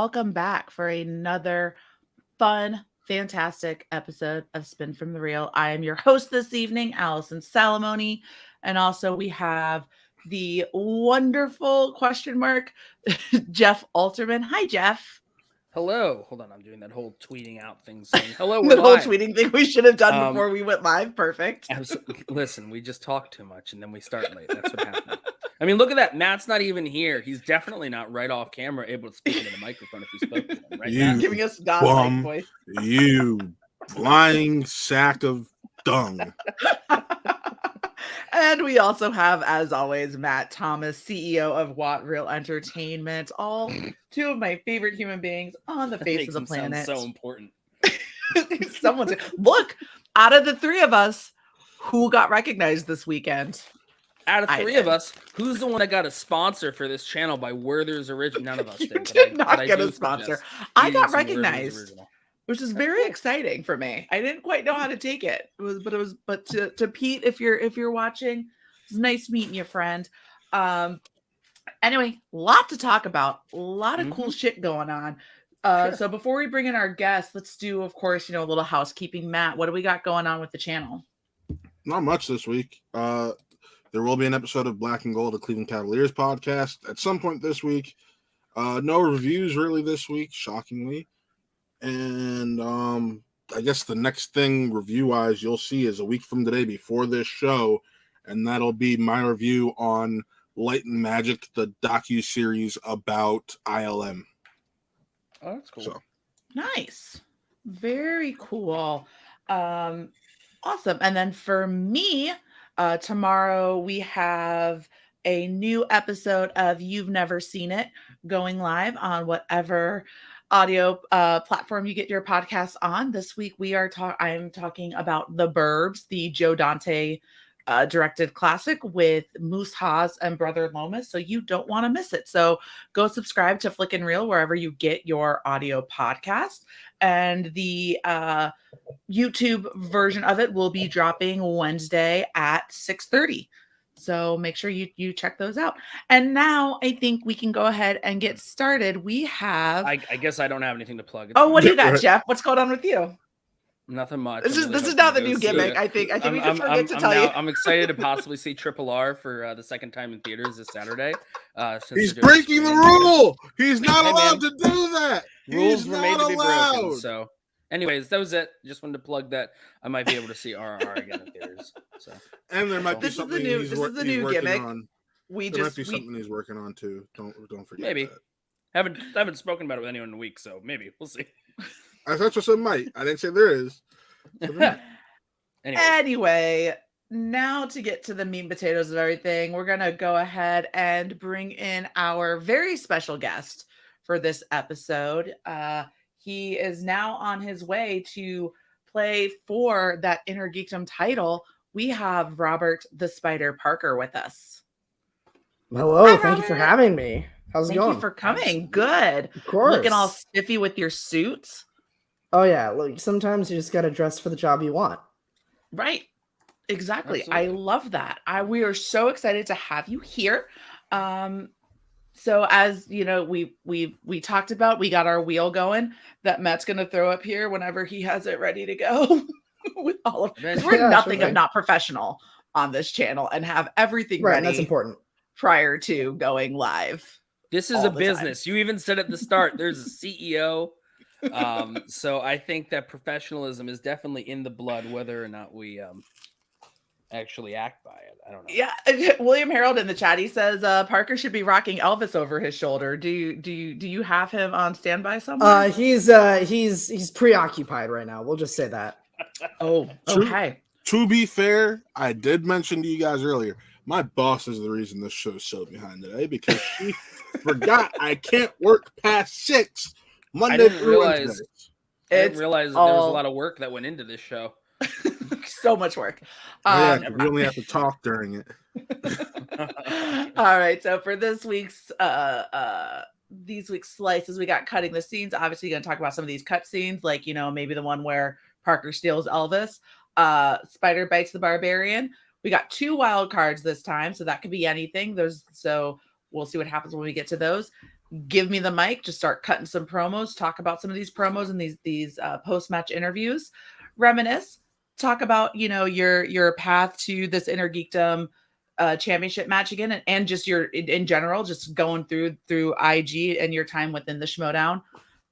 welcome back for another fun, fantastic episode of Spin from the Real. I am your host this evening, Allison Salamoni, and also we have the wonderful question mark Jeff Alterman. Hi, Jeff. Hello. Hold on, I'm doing that whole tweeting out thing saying, hello, we're The whole live. tweeting thing we should have done before we went live. Perfect. Listen, we just talk too much and then we start late. That's what happened. I mean, look at that. Matt's not even here. He's definitely not right off camera able to speak into the microphone if he spoke to him, right? You Giving us godlike voice. You flying sack of dung. And we also have, as always, Matt Thomas, CEO of What Real Entertainment. All two of my favorite human beings on the face of the planet. So important. Someone's look, out of the three of us, who got recognized this weekend? Out of three of us, who's the one that got a sponsor for this channel by Werther's Original? None of us You did. did not get a sponsor. I got recognized, which is very exciting for me. I didn't quite know how to take it. But to Pete, if you're watching, it's nice meeting you, friend. Anyway, lot to talk about, a lot of cool shit going on. Sure. So before we bring in our guests, let's do, of course, a little housekeeping. Matt, what do we got going on with the channel? Not much this week. There will be an episode of Black and Gold, a Cleveland Cavaliers podcast at some point this week. No reviews really this week, shockingly. And I guess the next thing review-wise you'll see is a week from today before this show, and that'll be my review on Light and Magic, the docu-series about ILM. Oh, that's cool. So. Nice. Very cool. Awesome. And then for me, tomorrow we have a new episode of You've Never Seen It going live on whatever audio platform you get your podcasts on. This week I'm talking about The Burbs, the Joe Dante directed classic with Moose Haas and Brother Lomas. So you don't want to miss it. So go subscribe to Flick and Reel wherever you get your audio podcast. And the YouTube version of it will be dropping Wednesday at 6:30. So make sure you check those out. And now I think we can go ahead and get started. We have... I guess I don't have anything to plug. What do you got, Jeff? What's going on with you? Nothing much. This is now the new gimmick. I think we just forget to tell you. I'm excited to possibly see Triple R for the second time in theaters this Saturday. He's breaking the rule. He's not allowed to do that. Rules were made to be broken. So, anyways, that was it. Just wanted to plug that I might be able to see RRR again in theaters. So, and there might be something this is the new gimmick. On. There might be something he's working on too. Don't forget. Maybe. That. Haven't spoken about it with anyone in a week, so maybe we'll see. I thought you said might. I didn't say there is. Anyway, now to get to the meat and potatoes of everything, we're going to go ahead and bring in our very special guest for this episode. He is now on his way to play for that Inner Geekdom title. We have Robert the Spider Parker with us. Hello, Hi, thank you for having me. How's it going? Thank you for coming. Good. Of course. Looking all spiffy with your suits. Oh yeah, look, sometimes you just got to dress for the job you want. Right. Exactly. Absolutely. I love that. We are so excited to have you here. So as you know, we talked about, we got our wheel going that Matt's going to throw up here whenever he has it ready to go with all of, because we're nothing if not professional on this channel and have everything Right, ready. that's important. Prior to going live. This is a business. You even said at the start, there's a CEO. So I think that professionalism is definitely in the blood, whether or not we actually act by it. I don't know. Yeah, William Harold in the chat, he says Parker should be rocking Elvis over his shoulder. Do you have him on standby somewhere? He's preoccupied right now. We'll just say that. Oh, okay. To be fair, I did mention to you guys earlier, my boss is the reason this show's so behind today because she forgot I can't work past 6 Monday through Wednesday. I didn't realize that there was a lot of work that went into this show. So much work. We only have to talk during it. All right. So for this week's these week's slices, we got cutting the scenes. Obviously, going to talk about some of these cut scenes, like maybe the one where Parker steals Elvis. Spider bites the barbarian. We got 2 wild cards this time, so that could be anything. So we'll see what happens when we get to those. give me the mic, just start cutting some promos, talk about some of these promos and these post-match interviews, reminisce, talk about, you know, your path to this Inner Geekdom championship match again, and just your in general, just going through IG and your time within the Shimodown.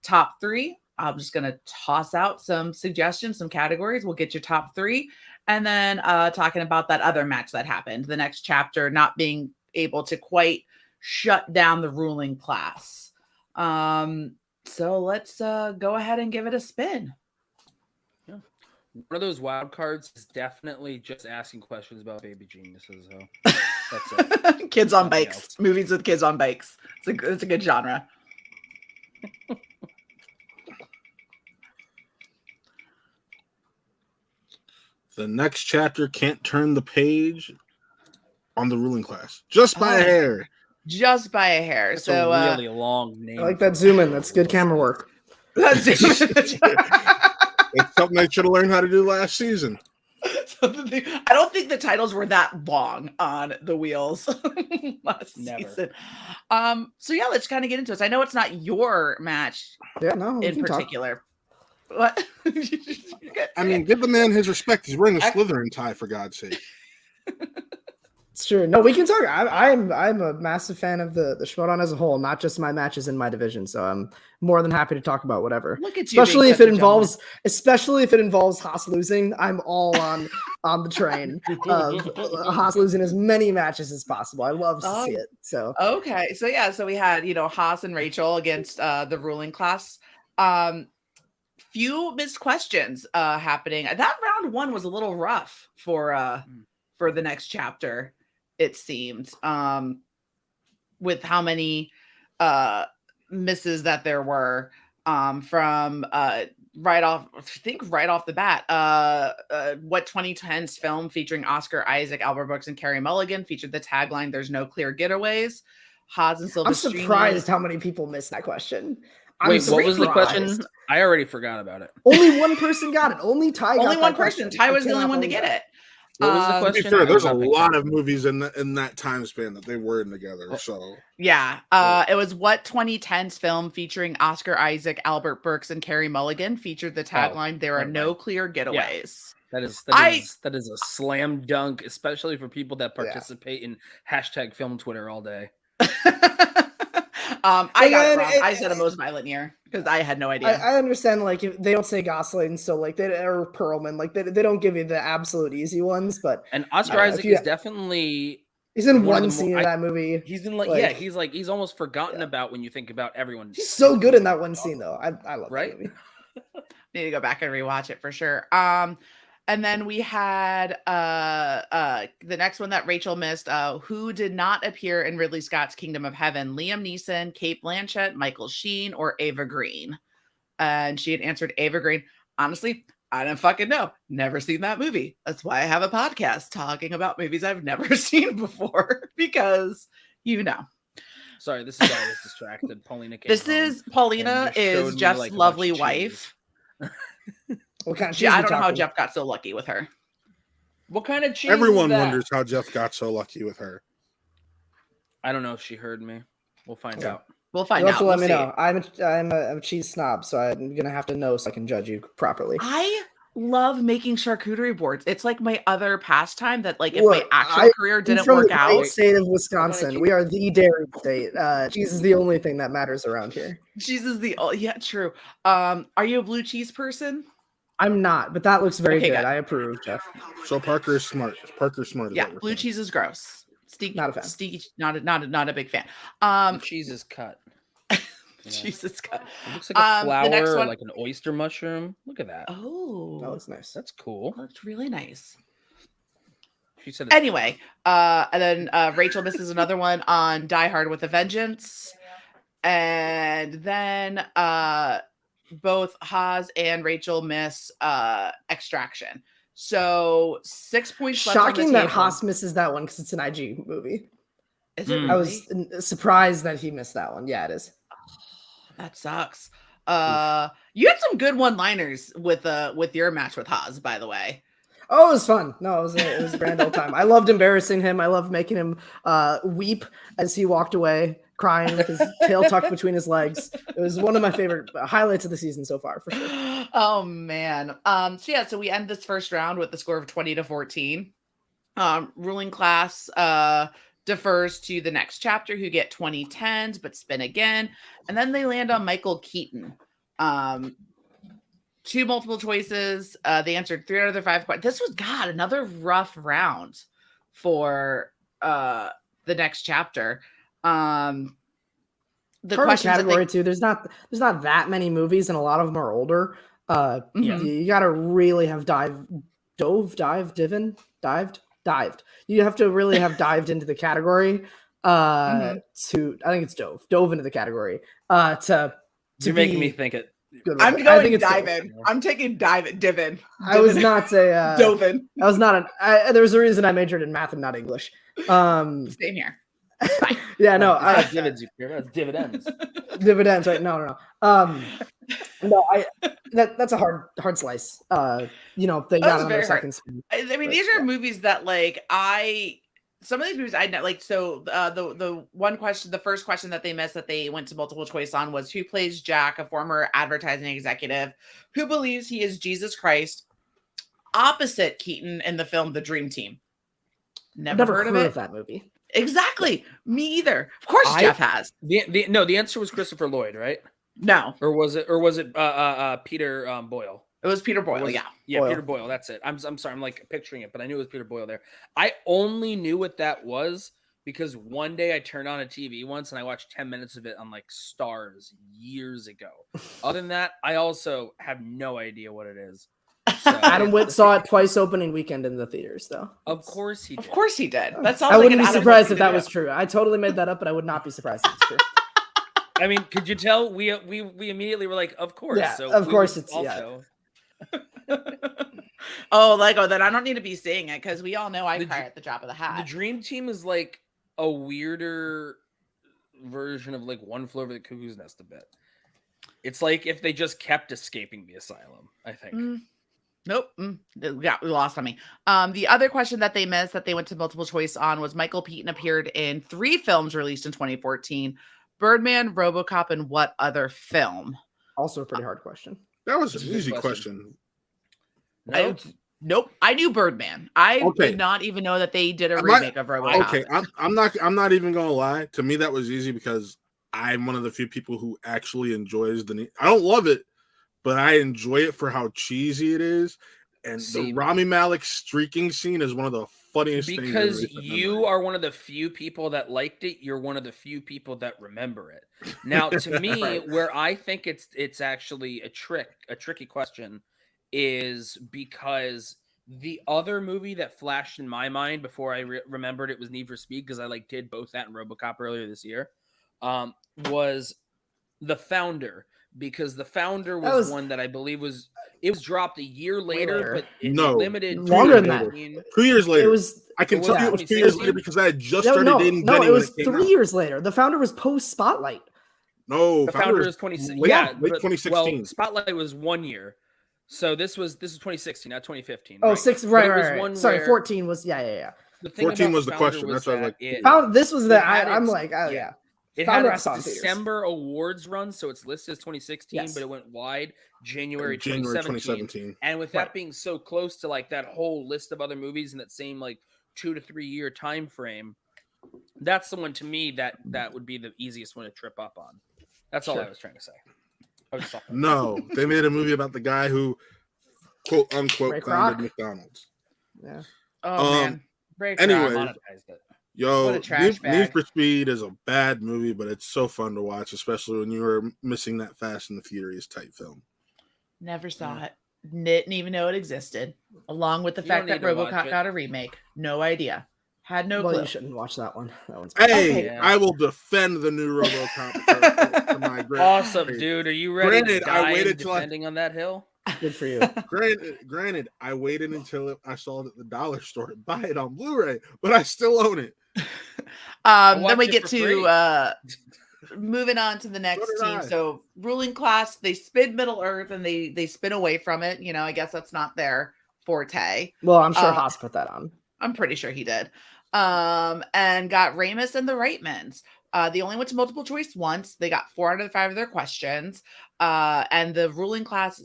Top 3. I'm just gonna toss out some suggestions, some categories. We'll get your top 3, and then talking about that other match that happened, the next chapter not being able to quite shut down the ruling class. So let's go ahead and give it a spin. Yeah. One of those wild cards is definitely just asking questions about baby geniuses. So that's it. Kids on Nothing bikes. else. Movies with kids on bikes. It's a good genre. The next chapter can't turn the page on the ruling class just by a hair. Just by a hair. That's so a really long name. I like that zoom in. That's good camera work. that's It's something they should have learned how to do last season. I don't think the titles were that long on the wheels last season. So yeah, let's kind of get into this. I know it's not your match in particular. What? I mean, give the man his respect. He's wearing a Slytherin tie, for God's sake. It's true. No, we can talk. I'm a massive fan of the Shimodown as a whole, not just my matches in my division. So I'm more than happy to talk about whatever. Look at you, especially if it involves Haas losing. I'm all on the train of Haas losing as many matches as possible. I love to see it. So okay, so yeah, so we had Haas and Rachel against the ruling class. Few missed questions happening. That round 1 was a little rough for the next chapter, it seemed, with how many misses that there were from right off the bat. What 2010's film featuring Oscar Isaac, Albert Brooks, and Carey Mulligan featured the tagline, "There's no clear getaways." Haas and Silver. I'm surprised how many people missed that question. Wait, what was the question? I already forgot about it. Only one person got it. Only Ty. Only one person. Ty was the only one to get it. What was the question? Sure, there's a lot of movies in that time span that they were in together. So yeah, it was what 2010's film featuring Oscar Isaac, Albert Brooks, and Carey Mulligan featured the tagline, "There are no clear getaways." Yeah. That is a slam dunk, especially for people that participate in #film Twitter all day. I got it wrong. I said a most violent year because I had no idea. I understand, like, if they don't say Gosling, so like they or Perlman, like they don't give you the absolute easy ones, but and Oscar Isaac is definitely he's in one scene of that movie. He's in he's almost forgotten about when you think about everyone. He's so good in that one scene though. I love that movie. Need to go back and rewatch it for sure. And then we had the next one that Rachel missed, who did not appear in Ridley Scott's Kingdom of Heaven: Liam Neeson, Cate Blanchett, Michael Sheen, or Ava Green. And she had answered Ava Green. Honestly, I don't fucking know. Never seen that movie. That's why I have a podcast talking about movies I've never seen before, because Sorry, this is why I was distracted. Paulina is Jeff's lovely wife. What kind of I don't know how Jeff got so lucky with her. What kind of cheese? Everyone wonders how Jeff got so lucky with her. I don't know if she heard me. We'll find out. We'll find out. Let me know. I'm a cheese snob, so I'm gonna have to know so I can judge you properly. I love making charcuterie boards. It's like my other pastime that, like, if my actual career didn't work out. Great state of Wisconsin, we are the dairy state. Cheese is the only thing that matters around here. Cheese is true. Are you a blue cheese person? I'm not, but that looks very good. I approve, Jeff. So Parker is smart. Yeah, blue cheese is gross. Not a fan. Not a big fan. The cheese is cut. Cheese is cut. It looks like a flower or like an oyster mushroom. Look at that. Oh, that looks nice. That's cool. That looks really nice. She said anyway, and then Rachel misses another one on Die Hard with a Vengeance. And then both Haas and Rachel miss Extraction. So 6 points left. Shocking that Haas misses that one because it's an IG movie. Is it really? I was surprised that he missed that one. Yeah, it is. That sucks. You had some good one-liners with your match with Haas, by the way. Oh, it was fun. No, it was a grand old time. I loved embarrassing him. I loved making him weep as he walked away. crying with his tail tucked between his legs. It was one of my favorite highlights of the season so far, for sure. Oh man. So we end this first round with the score of 20-14. Ruling class defers to the next chapter, who get 20/10s but spin again, and then they land on Michael Keaton. 2 multiple choices. They answered 3 out of their 5 questions. This was another rough round for the next chapter. The questions category too. There's not that many movies, and a lot of them are older. You got to really have dived. You have to really have dived into the category. I think it's dove into the category. You're making me think it. I'm going dive in. I'm taking dive in. I was not a dove in. I was not there was a reason I majored in math and not English. Same here. Yeah, no, dividends. Dividends. Dividends, right? No. That's a hard slice. They got on their second spin. I mean, these are movies that some of these movies I know, like, so the first question that they missed that they went to multiple choice on was, who plays Jack, a former advertising executive who believes he is Jesus Christ, opposite Keaton in the film The Dream Team? Never heard of that movie. Exactly. Me either. Of course, Jeff has. The answer was Christopher Lloyd, right? No. Or was it Peter Boyle? It was Peter Boyle. Yeah, Boyle. Peter Boyle. That's it. I'm sorry. I'm like picturing it, but I knew it was Peter Boyle there. I only knew what that was because one day I turned on a TV once and I watched 10 minutes of it on like Stars years ago. Other than that, I also have no idea what it is. So, Adam Witt saw it twice opening weekend in the theaters, though. Of course he did. Of course he did. I wouldn't be surprised if that was true. I totally made that up, but I would not be surprised if it's true. I mean, could you tell? We immediately were like, of course. Yeah, so of course it's also. Oh, Lego. Then I don't need to be saying it because we all know I cry at the drop of the hat. The Dream Team is like a weirder version of like One Flew Over the Cuckoo's Nest a bit. It's like if they just kept escaping the asylum, I think. Nope. Yeah, we lost on me. The other question that they missed that they went to multiple choice on was, Michael Keaton appeared in 3 films released in 2014: Birdman, RoboCop, and what other film? Also a pretty hard question. That was an easy question. Nope. I knew Birdman. I did not even know that they did a remake of RoboCop. Okay, I'm not even gonna lie. To me, that was easy because I'm one of the few people who actually enjoys I don't love it, but I enjoy it for how cheesy it is. And the Rami Malek streaking scene is one of the funniest things. Because you are one of the few people that liked it, you're one of the few people that remember it. Now, to me, where I think it's actually a tricky question is because the other movie that flashed in my mind before I remembered it was Need for Speed, because I did both that and RoboCop earlier this year, was The Founder. Because The Founder was one that I believe was dropped a year later, but it limited longer than that. 2 years later. I can tell you it was 2 years later because I had just started dating Benny. It was 3 years later. The Founder was post Spotlight. No, The Founder was 2016. Late 2016. Well, Spotlight was 1 year. So this was 2016, not 2015. Oh, right? Right. Sorry, 14 was yeah. 14 was the question. That's what this was the I'm like, oh yeah. It had its December awards run, so it's listed as 2016, but it went wide January 2017. And with that being so close to that whole list of other movies in that same 2 to 3 year time frame, that's the one to me that would be the easiest one to trip up on. That's all I was trying to say. No, they made a movie about the guy who quote unquote founded McDonald's. Yeah. Oh man. Anyway. Yo, Need for Speed is a bad movie, but it's so fun to watch, especially when you were missing that Fast and the Furious type film. Never saw it. Didn't even know it existed. Along with the fact that RoboCop got a remake. No idea. Had no clue. You shouldn't watch that one. I will defend the new RoboCop for my great awesome, dude. Are you ready to die defending on that hill? Good for you. Granted, I waited until I saw it at the dollar store to buy it on Blu-ray, but I still own it. Then we get to moving on to the next team. So ruling class, they spin Middle Earth and they spin away from it. I guess that's not their forte. Well, I'm sure Haas put that on. I'm pretty sure he did. And got Ramus and the Reitmans. They only went to multiple choice once. They got 4 out of 5 of their questions. And the ruling class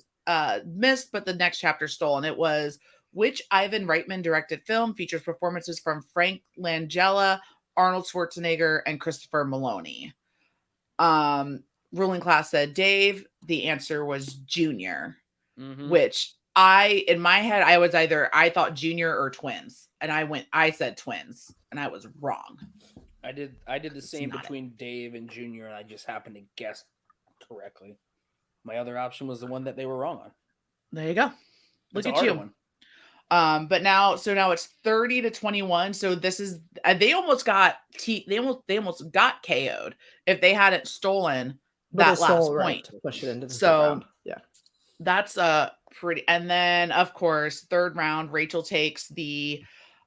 missed, but the next chapter stole. And it was, which Ivan Reitman directed film features performances from Frank Langella, Arnold Schwarzenegger, and Christopher Meloni? Ruling class said Dave. The answer was Junior, which in my head, I thought Junior or Twins. And I said Twins, and I was wrong. I did the same between Dave and Junior, and I just happened to guess correctly. My other option was the one that they were wrong on. There you go. Look at you. One. But now it's 30-21. So this is they almost got KO'd if they hadn't stolen that last point. To push it into the so round. Yeah, that's pretty. And then of course, third round, Rachel takes the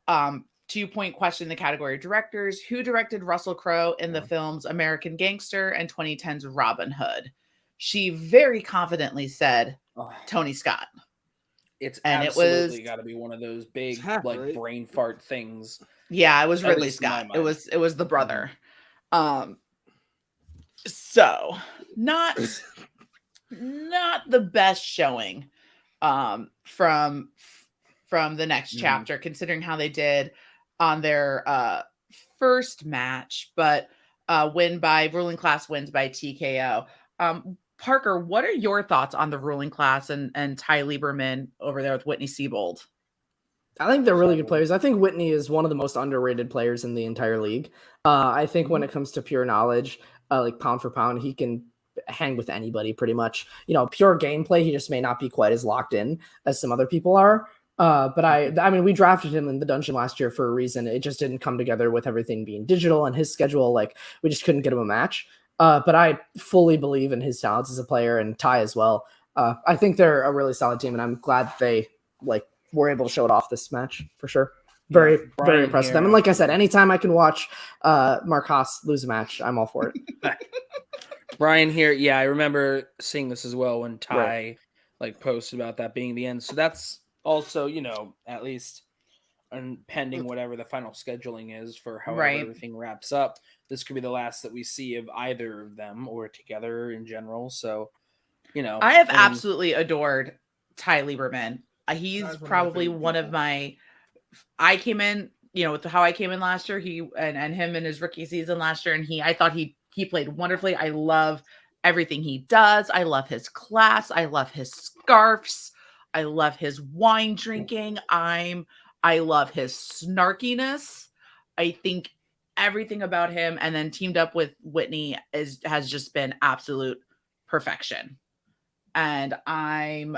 2-point question in the category of directors. Who directed Russell Crowe in the films American Gangster and 2010's Robin Hood? She very confidently said Tony Scott. It's absolutely got to be one of those big brain fart things. Yeah, it was Ridley Scott. It was the brother. So not the best showing from the next chapter, considering how they did on their first match, but ruling class wins by TKO. Parker, what are your thoughts on the ruling class and Ty Lieberman over there with Whitney Seibold? I think they're really good players. I think Whitney is one of the most underrated players in the entire league. I think when it comes to pure knowledge, like pound for pound, he can hang with anybody pretty much. Pure gameplay, he just may not be quite as locked in as some other people are. But I mean, we drafted him in the dungeon last year for a reason. It just didn't come together with everything being digital and his schedule. Like, we just couldn't get him a match. But I fully believe in his talents as a player, and Ty as well. I think they're a really solid team, and I'm glad they were able to show it off this match for sure. Very impressed with them. And like I said, anytime I can watch Mark Haas lose a match, I'm all for it. Brian here, I remember seeing this as well when Ty posted about that being the end. So that's also, at least pending whatever the final scheduling is for however everything wraps up. This could be the last that we see of either of them or together in general. So, I have absolutely adored Ty Lieberman. He's probably one of my. I came in, with how I came in last year. He and him in his rookie season last year, and I thought he played wonderfully. I love everything he does. I love his class. I love his scarves. I love his wine drinking. I love his snarkiness. I think everything about him, and then teamed up with Whitney has just been absolute perfection. And I'm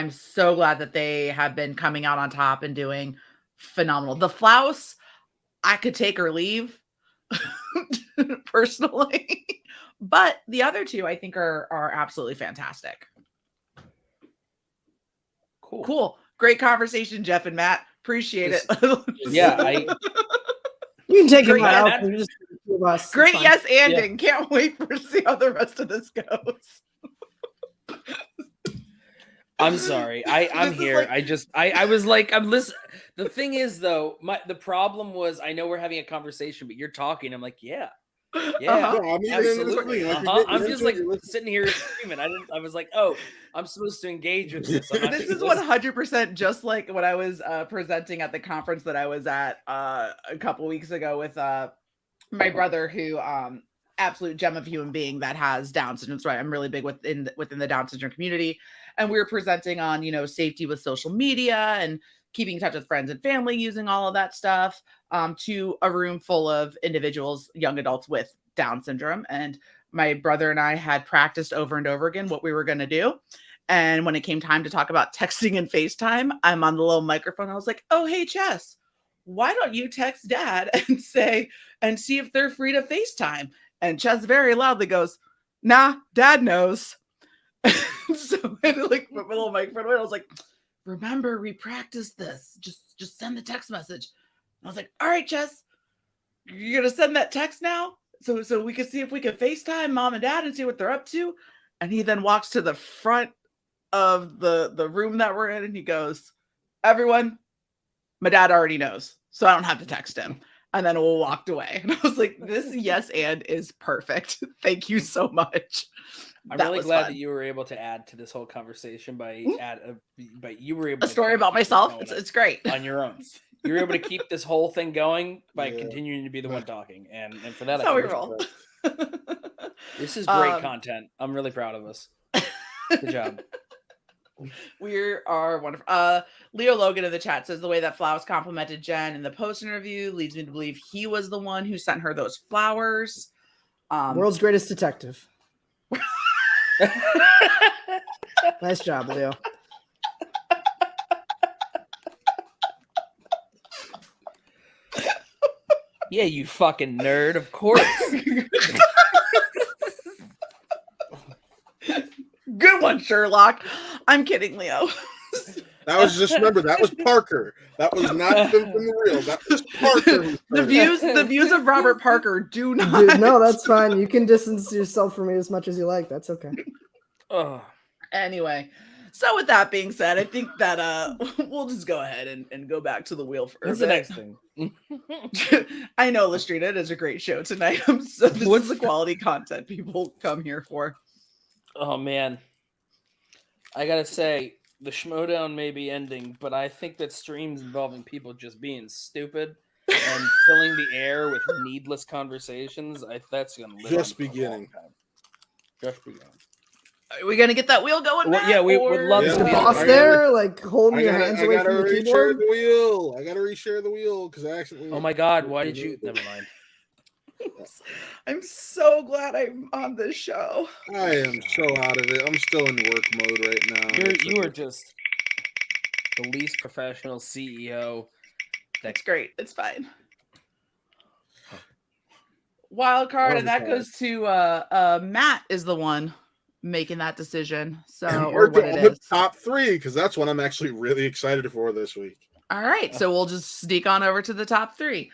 so glad that they have been coming out on top and doing phenomenal. The Flouse, I could take or leave personally, but the other two I think are absolutely fantastic. Cool. Great conversation, Jeff and Matt. Appreciate it. You can take it out. Great yes ending. Can't wait to see how the rest of this goes. I'm sorry. I'm here. I was like, I'm listening. The thing is, though, the problem was, I know we're having a conversation, but you're talking. I'm like, absolutely. I'm just sitting here screaming. I was like, oh, I'm supposed to engage with this. This is 100% just like what I was presenting at the conference that I was at a couple weeks ago with my brother, who absolute gem of human being that has Down syndrome. So I'm really big within the Down syndrome community. And we were presenting on, safety with social media and keeping in touch with friends and family using all of that stuff to a room full of individuals, young adults with Down syndrome. And my brother and I had practiced over and over again what we were going to do. And when it came time to talk about texting and FaceTime, I'm on the little microphone. I was like, oh, hey, Chess, why don't you text Dad and see if they're free to FaceTime? And Chess very loudly goes, nah, Dad knows. So I had to put my little microphone away. I was like, remember, we practiced this. Just send the text message. And I was like, all right, Chess, you're gonna send that text now, so we can see if we can FaceTime Mom and Dad and see what they're up to. And he then walks to the front of the room that we're in, and he goes, everyone, my dad already knows, so I don't have to text him. And then we walked away. And I was like, this yes and is perfect. Thank you so much. I'm That really was glad fun. that you were able to add to this whole conversation by you were able A to story kinda about keep this myself. going It's great. on your own. You were able to keep this whole thing going by Yeah. continuing to be the one talking, and for that, That's I how we think roll. this is great content. I'm really proud of us. Good job. We are wonderful. Leo Logan in the chat says the way that Flowers complimented Jen in the post interview leads me to believe he was the one who sent her those flowers. World's greatest detective. Nice job, Leo. Yeah, you fucking nerd. Of course. Good one, Sherlock. I'm kidding, Leo. That was just remember that was Parker. That was not from the real. That was Parker. The views of Robert Parker do not. Dude, no, that's fine. You can distance yourself from me as much as you like. That's okay. Oh. Anyway, so with that being said, I think that we'll just go ahead and go back to the wheel for What's a the bit. next thing? I know, Lestrina, it is a great show tonight. So this is the quality content people come here for. Oh man, I gotta say the Shimodown may be ending, but I think that streams involving people just being stupid and filling the air with needless conversations, that's gonna live Just on for a beginning. long time. Just beginning. Are we gonna get that wheel going? Well, Matt, yeah, we would love Yeah. Is to the be boss I there, like holding I your gotta, hands I away gotta from the reshare keyboard? the wheel. I gotta reshare the wheel because I accidentally. Oh my god, why did you? Never mind. I'm so glad I'm on this show. I am so out of it. I'm still in work mode right now. You are just the least professional CEO. That's great. It's fine. Wild card, and that goes to Matt is the one making that decision. So We're or what it doing the is. top 3 because that's what I'm actually really excited for this week. All right, so we'll just sneak on over to the top 3.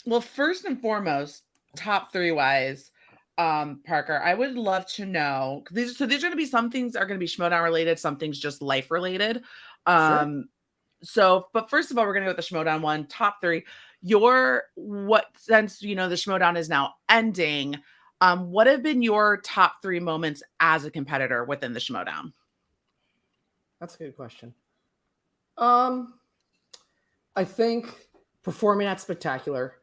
Well, first and foremost, top 3 wise, Parker, I would love to know these are going to be some things are going to be Shimodown related, some things just life related. Sure. So, but first of all, we're going to go with the Shimodown one, top 3. Since the Shimodown is now ending, what have been your top 3 moments as a competitor within the Shimodown? That's a good question. I think performing at Spectacular,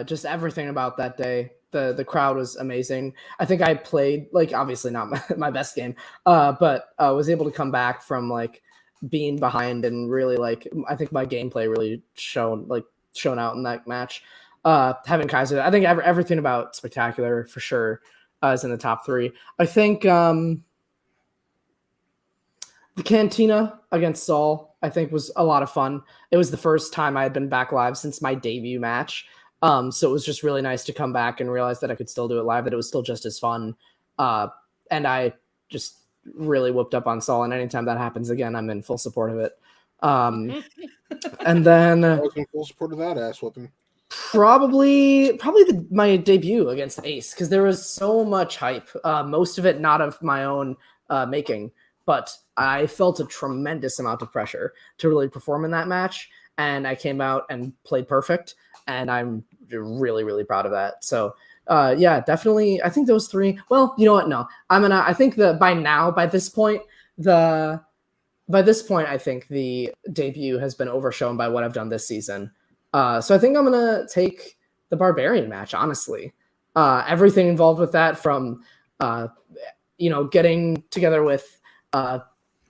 just everything about that day. The crowd was amazing. I think I played obviously not my best game, but was able to come back from being behind and really I think my gameplay really shown out in that match. Having Kaiser, I think everything about Spectacular for sure is in the top 3. I think the Cantina against Saul, I think, was a lot of fun. It was the first time I had been back live since my debut match. So it was just really nice to come back and realize that I could still do it live, that it was still just as fun. And I just really whooped up on Saul, and anytime that happens again, I'm in full support of it. And then I was in full support of that ass whooping. Probably my debut against Ace, because there was so much hype, most of it not of my own making, but I felt a tremendous amount of pressure to really perform in that match, and I came out and played perfect, and I'm really, really proud of that. So yeah, definitely, I think those 3. Well, you know what? No, I think that by this point, I think the debut has been overshown by what I've done this season. So I think I'm going to take the Barbarian match, honestly. Everything involved with that, from, getting together with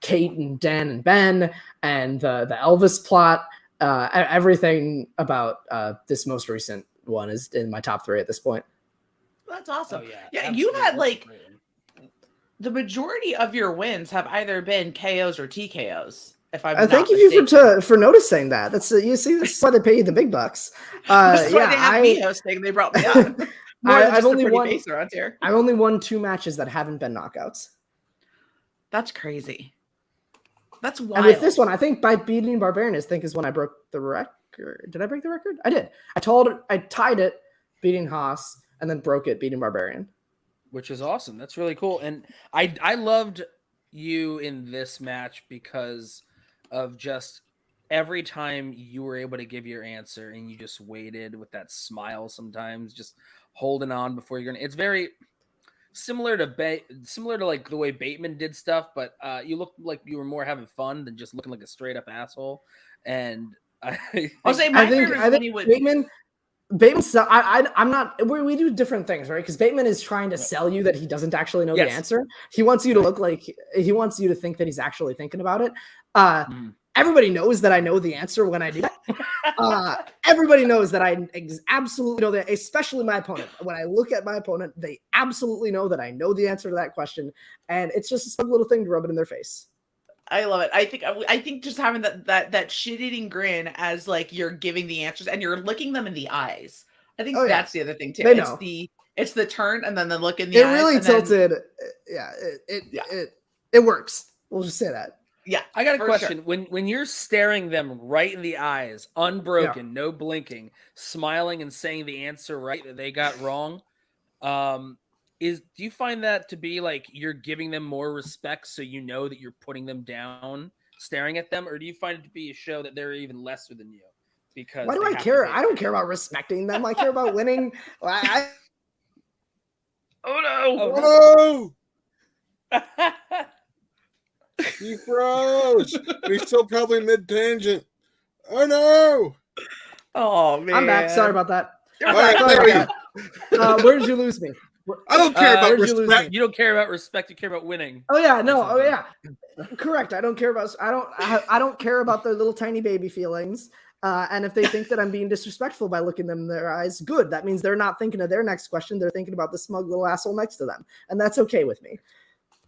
Kate and Dan and Ben and the Elvis plot, everything about this most recent one is in my top 3 at this point. That's awesome. Oh, Yeah, you had the majority of your wins have either been KOs or TKOs. If I'm not thank mistaken. you for noticing that. That's you see, this is why they pay you the big bucks. This is why they have me hosting. They brought me on. I've only won 2 matches that haven't been knockouts. That's crazy. That's wild. And with this one, I think by beating Barbarian, is when I broke the record. Did I break the record? I did. I tied it, beating Haas, and then broke it, beating Barbarian. Which is awesome. That's really cool. And I loved you in this match because of just every time you were able to give your answer and you just waited with that smile, sometimes just holding on before you're gonna. It's very similar to like the way Bateman did stuff, but you looked like you were more having fun than just looking like a straight up asshole. And I'll say I my think favorite is when he would. Bateman's I'm not we do different things, right? Because Bateman is trying to sell you that he doesn't actually know the answer. He wants you to look like he wants you to think that he's actually thinking about it. Everybody knows that I know the answer when I do that. Everybody knows that I absolutely know that, especially my opponent. When I look at my opponent, they absolutely know that I know the answer to that question, and it's just a smug little thing to rub it in their face. I love it. I think just having that shit-eating grin as like you're giving the answers and you're looking them in the eyes. I think that's the other thing too. They know. It's the turn and then the look in the eyes. It really tilted. It works. We'll just say that. Yeah. I got a question. Sure. When you're staring them right in the eyes, unbroken, no blinking, smiling and saying the answer right that they got wrong, do you find that to be like you're giving them more respect so you know that you're putting them down staring at them, or do you find it to be a show that they're even lesser than you? Because why do I care? I don't care about respecting them. I care about winning. Oh no! Oh no! He froze. He's still probably mid tangent. Oh no! Oh man! I'm back. Sorry about that. Where did you lose me? I don't care about respect. You don't care about respect. You care about winning. Oh yeah, no. Oh yeah, correct. I don't care about. I don't care about their little tiny baby feelings. And if they think that I'm being disrespectful by looking them in their eyes, good. That means they're not thinking of their next question. They're thinking about the smug little asshole next to them, and that's okay with me.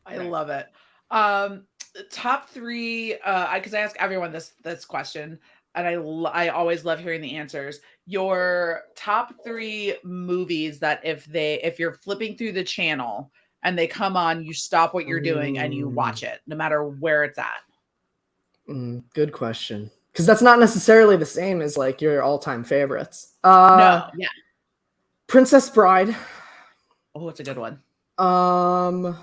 I love it. Top three. Because I ask everyone this question. And I always love hearing the answers. Your top three movies that if you're flipping through the channel and they come on, you stop what you're doing and you watch it, no matter where it's at. Good question. Because that's not necessarily the same as like your all-time favorites. No, yeah. Princess Bride. Oh, it's a good one. Oh,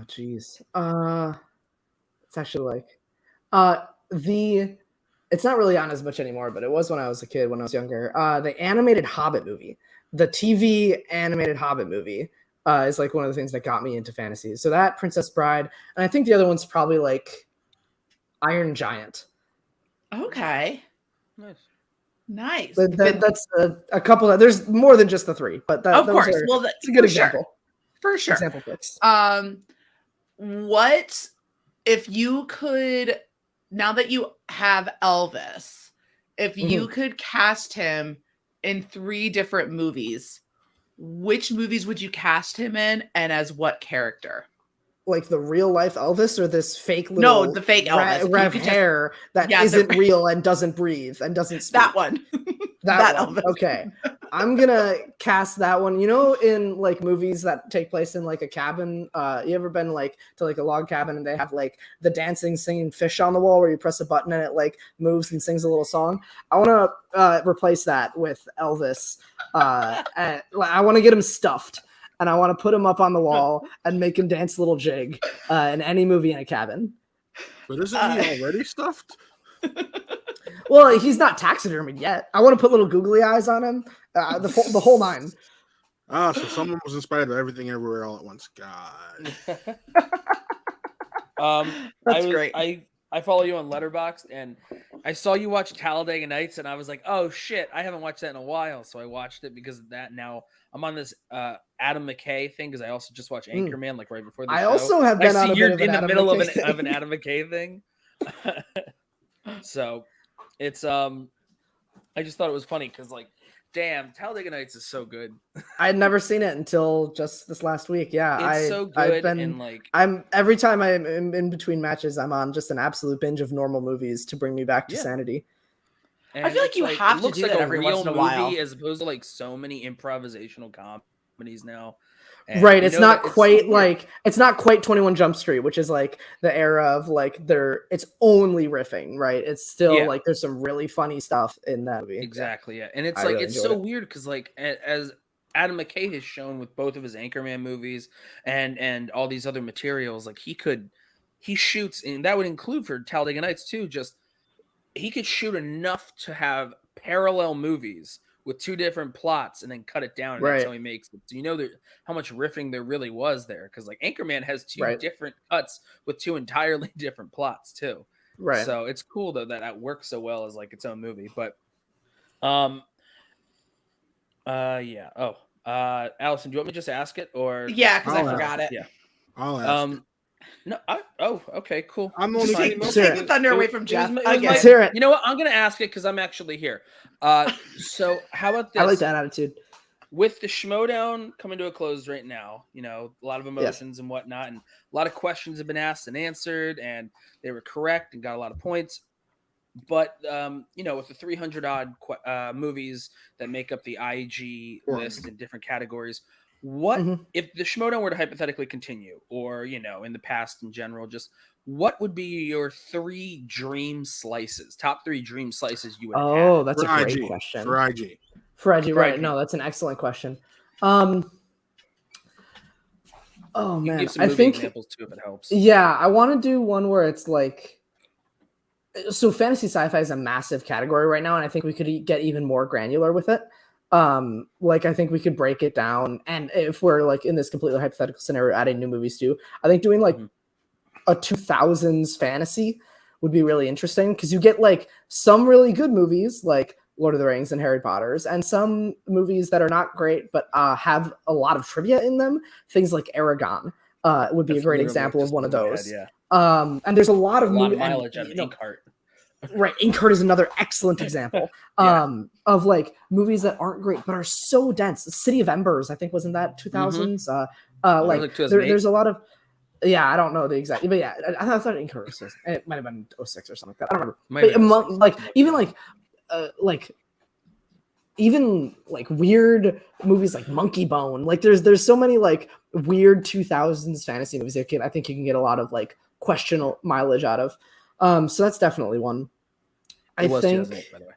geez. It's actually like it's not really on as much anymore, but it was when I was a kid, when I was younger. The animated Hobbit movie, the TV animated Hobbit movie, is like one of the things that got me into fantasy. So that, Princess Bride, and I think the other one's probably like Iron Giant. Okay. Nice. That's a couple of, there's more than just the three, but of course. Well, that's a good example. For sure. Example picks. What if you could, now that you have Elvis, if you could cast him in 3 different movies, which movies would you cast him in, and as what character? Like the real life Elvis, or this fake little the fake Elvis Rev hair that isn't real and doesn't breathe and doesn't speak. That one. that one. Elvis. Okay. I'm gonna cast that one. You know, in like movies that take place in like a cabin, you ever been like to like a log cabin and they have like the dancing singing fish on the wall where you press a button and it like moves and sings a little song? I want to replace that with Elvis. I want to get him stuffed. And I want to put him up on the wall and make him dance a little jig in any movie in a cabin. But isn't he already stuffed? Well, he's not taxidermied yet. I want to put little googly eyes on him. The whole 9. So someone was inspired by Everything Everywhere All at Once. God. That's great. I follow you on Letterboxd, and I saw you watch Talladega Nights, and I was like, oh shit, I haven't watched that in a while. So I watched it because of that. Now I'm on this Adam McKay thing because I also just watched Anchorman like right before the show. I also have been on you're in the middle of an Adam McKay thing. So it's I just thought it was funny because like, damn, Talladega Nights is so good. I had never seen it until just this last week. Yeah, it's so good. And like, I'm every time I'm in between matches, I'm on just an absolute binge of normal movies to bring me back to sanity. And I feel like you have to do that every once in a while, as opposed to like so many improvisational comedies now. And right, it's not quite it's not quite 21 Jump Street, which is like the era of like it's only riffing, right? It's still like there's some really funny stuff in that movie. Exactly, yeah. And it's like it's so weird because like as Adam McKay has shown with both of his Anchorman movies and all these other materials, like he could he shoots, and that would include for Talladega Nights too. Just he could shoot enough to have parallel movies with two different plots, and then cut it down, and that's how he makes it. So you know how much riffing there really was there, because like Anchorman has two different cuts with two entirely different plots too. Right. So it's cool though that works so well as like its own movie. But yeah. Allison, do you want me to just ask it, or yeah, because I forgot it. Yeah, I'll ask. No. Okay, cool. I'm only take the thunder away from Jeff. You know what? I'm gonna ask it because I'm actually here. So how about this? I like that attitude. With the Shimodown coming to a close right now, you know, a lot of emotions and whatnot, and a lot of questions have been asked and answered, and they were correct and got a lot of points. But you know, with the 300 odd movies that make up the IG list in different categories, what if the Shimodown were to hypothetically continue, or you know, in the past in general, just what would be your top 3 dream slices you would have? Oh, that's a great question. For IG. For IG, right? No, that's an excellent question. Oh man, give some movie examples too if it helps. Yeah, I want to do one where it's like, so fantasy sci-fi is a massive category right now, and I think we could get even more granular with it. Like I think we could break it down, and if we're like in this completely hypothetical scenario, adding new movies too, I think doing like a 2000s fantasy would be really interesting, because you get like some really good movies like Lord of the Rings and Harry Potter's, and some movies that are not great but have a lot of trivia in them. Things like Aragon would be a great example of one of those. And there's a lot of mileage out of Inkheart. Right, Inkheart is another excellent example of like movies that aren't great but are so dense. The City of Embers, I think, wasn't that 2000s? Like there's a lot of I don't know the exact, but yeah, I thought Inkheart was, it might have been 06 or something like that. I don't remember. But even like weird movies like Monkey Bone. Like there's so many like weird 2000s fantasy movies that I think you can get a lot of like questionable mileage out of. So that's definitely one. I think. By the way.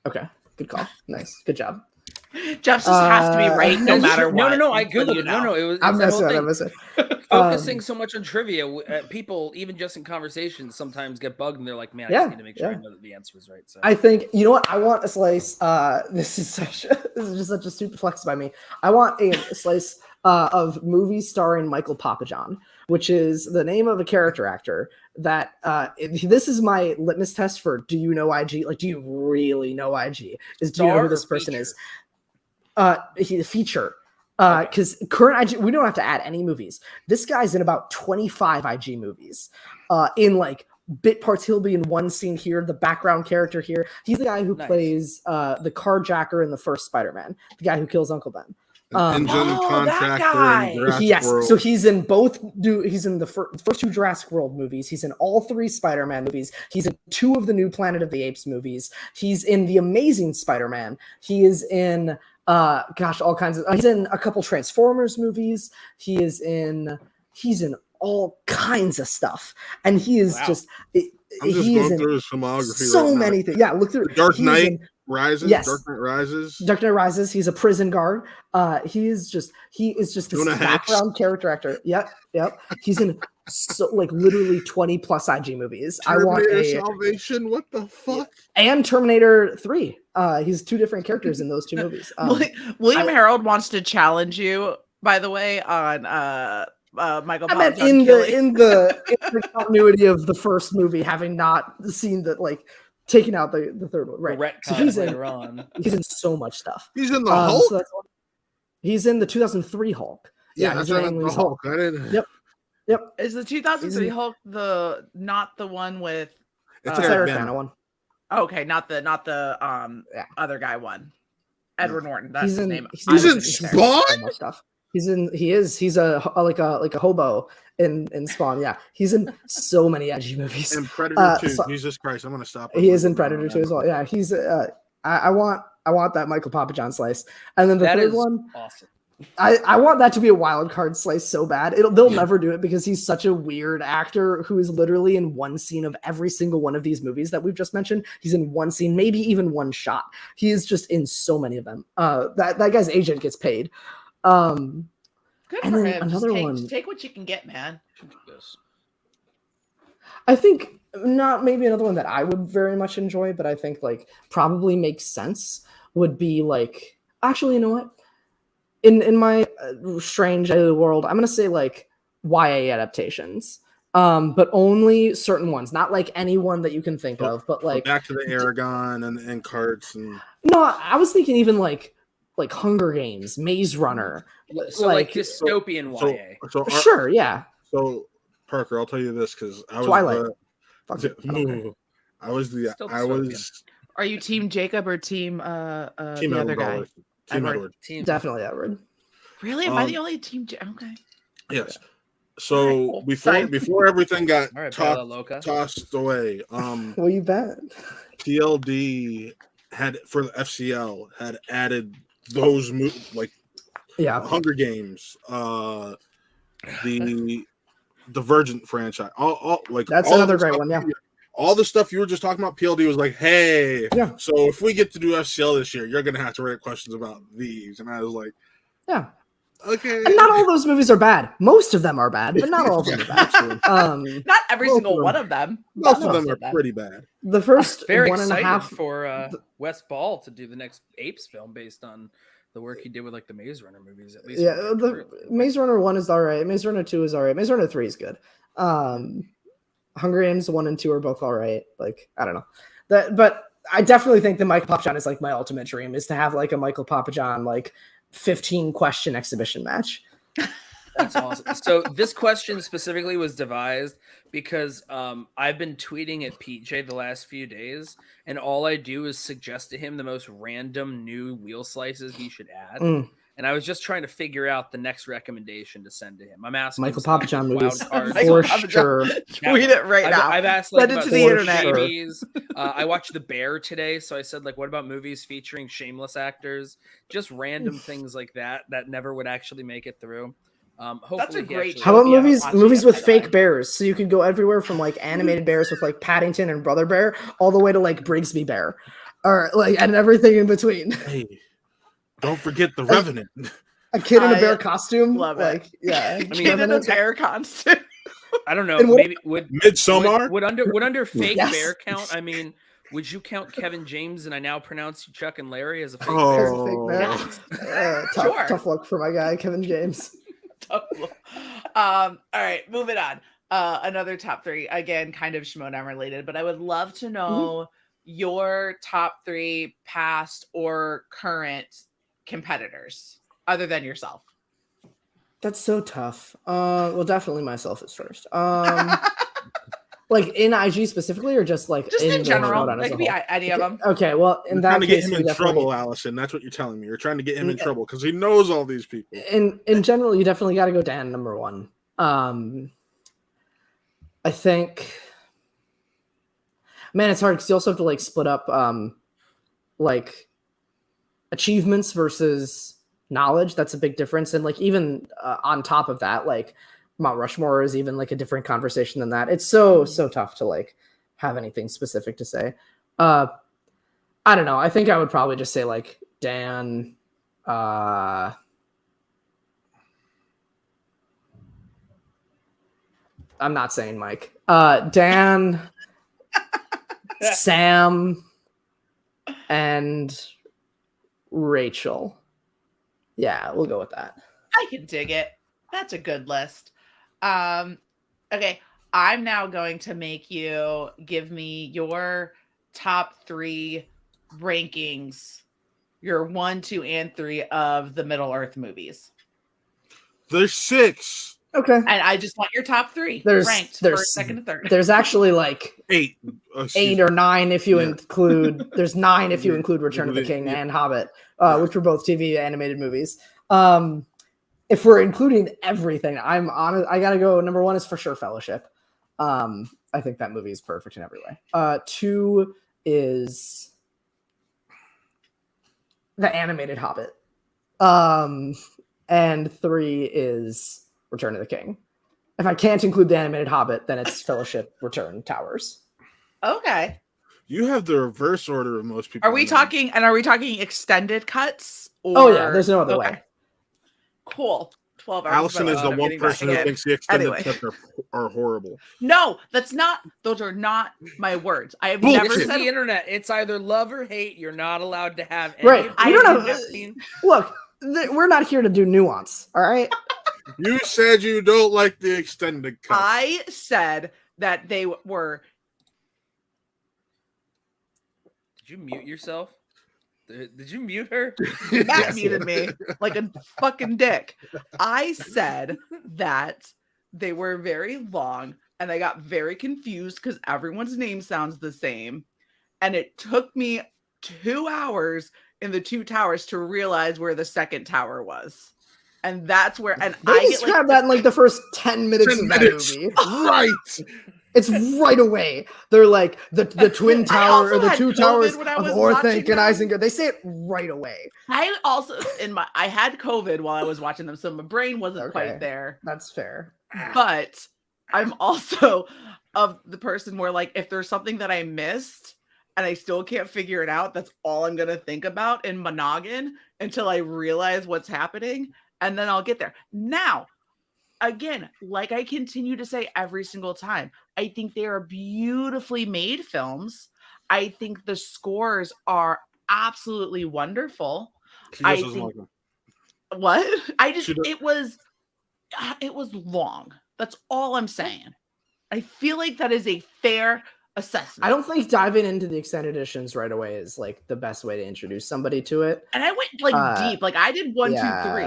Okay, good call. Nice, good job. Jeff just has to be right no matter what. No. I googled it. No. It was. I'm messing. Focusing so much on trivia, people even just in conversations sometimes get bugged, and they're like, "Man, I just need to make sure I know that the answer is right." So I think you know what I want a slice. This is just such a stupid flex by me. I want a slice of movies starring Michael Papajohn, which is the name of a character actor that this is my litmus test for do you know IG? Like, do you really know IG? Do you know who this person is? He's a feature. Because current IG, we don't have to add any movies. This guy's in about 25 IG movies. In like bit parts, he'll be in one scene here, the background character here. He's the guy who plays the carjacker in the first Spider-Man, the guy who kills Uncle Ben. That guy. Yes, so he's in both. He's in the first 2 Jurassic World movies. He's in all 3 Spider-Man movies. He's in 2 of the new Planet of the Apes movies. He's in the Amazing Spider-Man. He is in all kinds of. He's in a couple Transformers movies. He's in all kinds of stuff, and he is just. I'm just going through his filmography. So many things. Yeah, look through Dark Knight Rises. Yes. Dark Knight Rises. Dark Knight Rises. He's a prison guard. He is just this background character actor. Yep. He's in literally 20 plus IG movies. Terminator Salvation. What the fuck? And Terminator 3. He's 2 different characters in those 2 movies. William Harold wants to challenge you, by the way, on Michael. I meant in the continuity of the first movie, having not seen taking out the third one, right? So he's in so much stuff. He's in the Hulk. So he's in the 2003 Hulk. Yeah, that's right. The Hulk. Yep. Is the 2003 Hulk not the one with? It's Eric Bana one. Okay, not the other guy one. Edward Norton. That's his name. He's in Spawn. Stuff. He's a hobo in Spawn. Yeah, he's in so many edgy movies. And Predator 2. Jesus Christ, I'm gonna stop. He is in Predator 2 as well. Yeah, he's. I want that Michael Papajohn slice, and then the third one. Awesome. I want that to be a wild card slice so bad. They'll never do it because he's such a weird actor who is literally in one scene of every single one of these movies that we've just mentioned. He's in one scene, maybe even one shot. He is just in so many of them. That guy's agent gets paid. Good for him. Another one. Take what you can get, man. I think not maybe another one that I would very much enjoy, but I think like probably makes sense would be like actually, you know what? In my strange world, I'm gonna say like YA adaptations, but only certain ones, not like anyone that you can think of, but like back to the Aragon and Inkhearts and no, I was thinking even like Hunger Games, Maze Runner, So like dystopian YA. Sure, yeah. So Parker, I'll tell you this because I was Twilight. Fuck it, I don't care. I was Are you team Jacob or team Team the other guy? Team Edward. Edward. Definitely Edward. Really? Am I the only team? Okay. Yes. So Fine. before everything got All right, Bella Loca. tossed away, Well, you bet. PLD had for the FCL had added those like Hunger Games, the Divergent franchise, all like that's all another great one. Yeah. All the stuff you were just talking about, PLD was like, hey, Yeah. so if we get to do FCL this year, you're gonna have to write questions about these. And I was like, yeah, okay. And not all those movies are bad. Most of them are bad, but not all of them are bad. Not every single one of them. Most of them are pretty bad. The first Very 1.5 excited for Wes Ball to do the next Apes film based on the work he did with like the Maze Runner movies. At least, the Maze Runner 1 is all right. Maze Runner 2 is all right. Maze Runner 3 is good. Hunger Games 1 and 2 are both all right. Like, I don't know that, but I definitely think that Michael Papajohn is like my ultimate dream is to have like a Michael Papajohn like 15 question exhibition match. That's awesome. So this question specifically was devised because I've been tweeting at PJ the last few days, and all I do is suggest to him the most random new wheel slices he should add. And I was just trying to figure out the next recommendation to send to him. I'm asking Michael Papajohn movies for sure. Tweet it right now. I've asked like Send it to the internet. movies. I watched The Bear today, so I said like, what about movies featuring shameless actors? Just random things like that never would actually make it through. Hopefully That's a great. How about movies with fake bears? So you could go everywhere from like animated bears with like Paddington and Brother Bear, all the way to like Brigsby Bear, or like and everything in between. Hey, don't forget the Revenant. A kid in a bear costume. Love like, it. Yeah, A kid in a bear costume. I don't know. Maybe would Midsommar would under fake Yes. bear count? I mean, would you count Kevin James and I now pronounce you Chuck and Larry as a fake bear? Oh, Tough luck for my guy Kevin James. All right, moving on. Another top three, again, kind of Shimodown related, but I would love to know your top three past or current competitors other than yourself. That's so tough. Well, definitely myself is first. Like in IG specifically, or just like in general? It could be any of them. Okay, well, in that trying to get case, him in trouble, Allison. That's what you're telling me. You're trying to get him in trouble because he knows all these people. In general, you definitely got to go Dan number one. I think, man, it's hard because you also have to like split up like achievements versus knowledge. That's a big difference, and like even on top of that, like Mount Rushmore is even like a different conversation than that. It's so tough to like have anything specific to say. I don't know. I think I would probably just say like Dan. I'm not saying Mike. Dan, Sam, and Rachel. Yeah, we'll go with that. I can dig it. That's a good list. Okay, I'm now going to make you give me your top three rankings, your 1, 2, and 3 of the Middle Earth movies. There's 6. Okay. And I just want your top 3 ranked first, second, and third. There's actually like 8. 8 or 9 if you include. There's 9 if you include Return of the King and Hobbit, which were both TV animated movies. If we're including everything, I'm honest. I gotta go. Number 1 is for sure Fellowship. I think that movie is perfect in every way. 2 is the animated Hobbit. And 3 is Return of the King. If I can't include the animated Hobbit, then it's Fellowship, Return, Towers. Okay. You have the reverse order of most people. Are we talking extended cuts? Or... Oh yeah, there's no other way. Cool. 12 hours. Allison is the one person who thinks the extended cuts are horrible. No, those are not my words. I have Bullshit. never This is said the internet. It's either love or hate. You're not allowed to have any Right. I We don't don't have- have. Look, we're not here to do nuance. All right. You said you don't like the extended cuts. I said that they were. Did you mute yourself? Did you mute her? Matt muted me like a fucking dick. I said that they were very long and I got very confused because everyone's name sounds the same. And it took me 2 hours in the two towers to realize where the second tower was. And that's where, and They I get describe like, that in like the first 10 minutes 10 of that minutes. movie. Right. It's right away. They're like the twin tower also or the had two COVID towers when I of was watching Orthanc and them. Isengard. They say it right away. I also, I had COVID while I was watching them. So my brain wasn't Okay. quite there. That's fair. But I'm also of the person where, like, if there's something that I missed and I still can't figure it out, that's all I'm going to think about in my noggin until I realize what's happening. And then I'll get there. Now, again, like I continue to say every single time, I think they are beautifully made films. I think the scores are absolutely wonderful. She I just doesn't think- like them. What? I just, She do- it was long. That's all I'm saying. I feel like that is a fair assessment. I don't think diving into the extended editions right away is like the best way to introduce somebody to it. And I went like deep. Like I did 1, 2,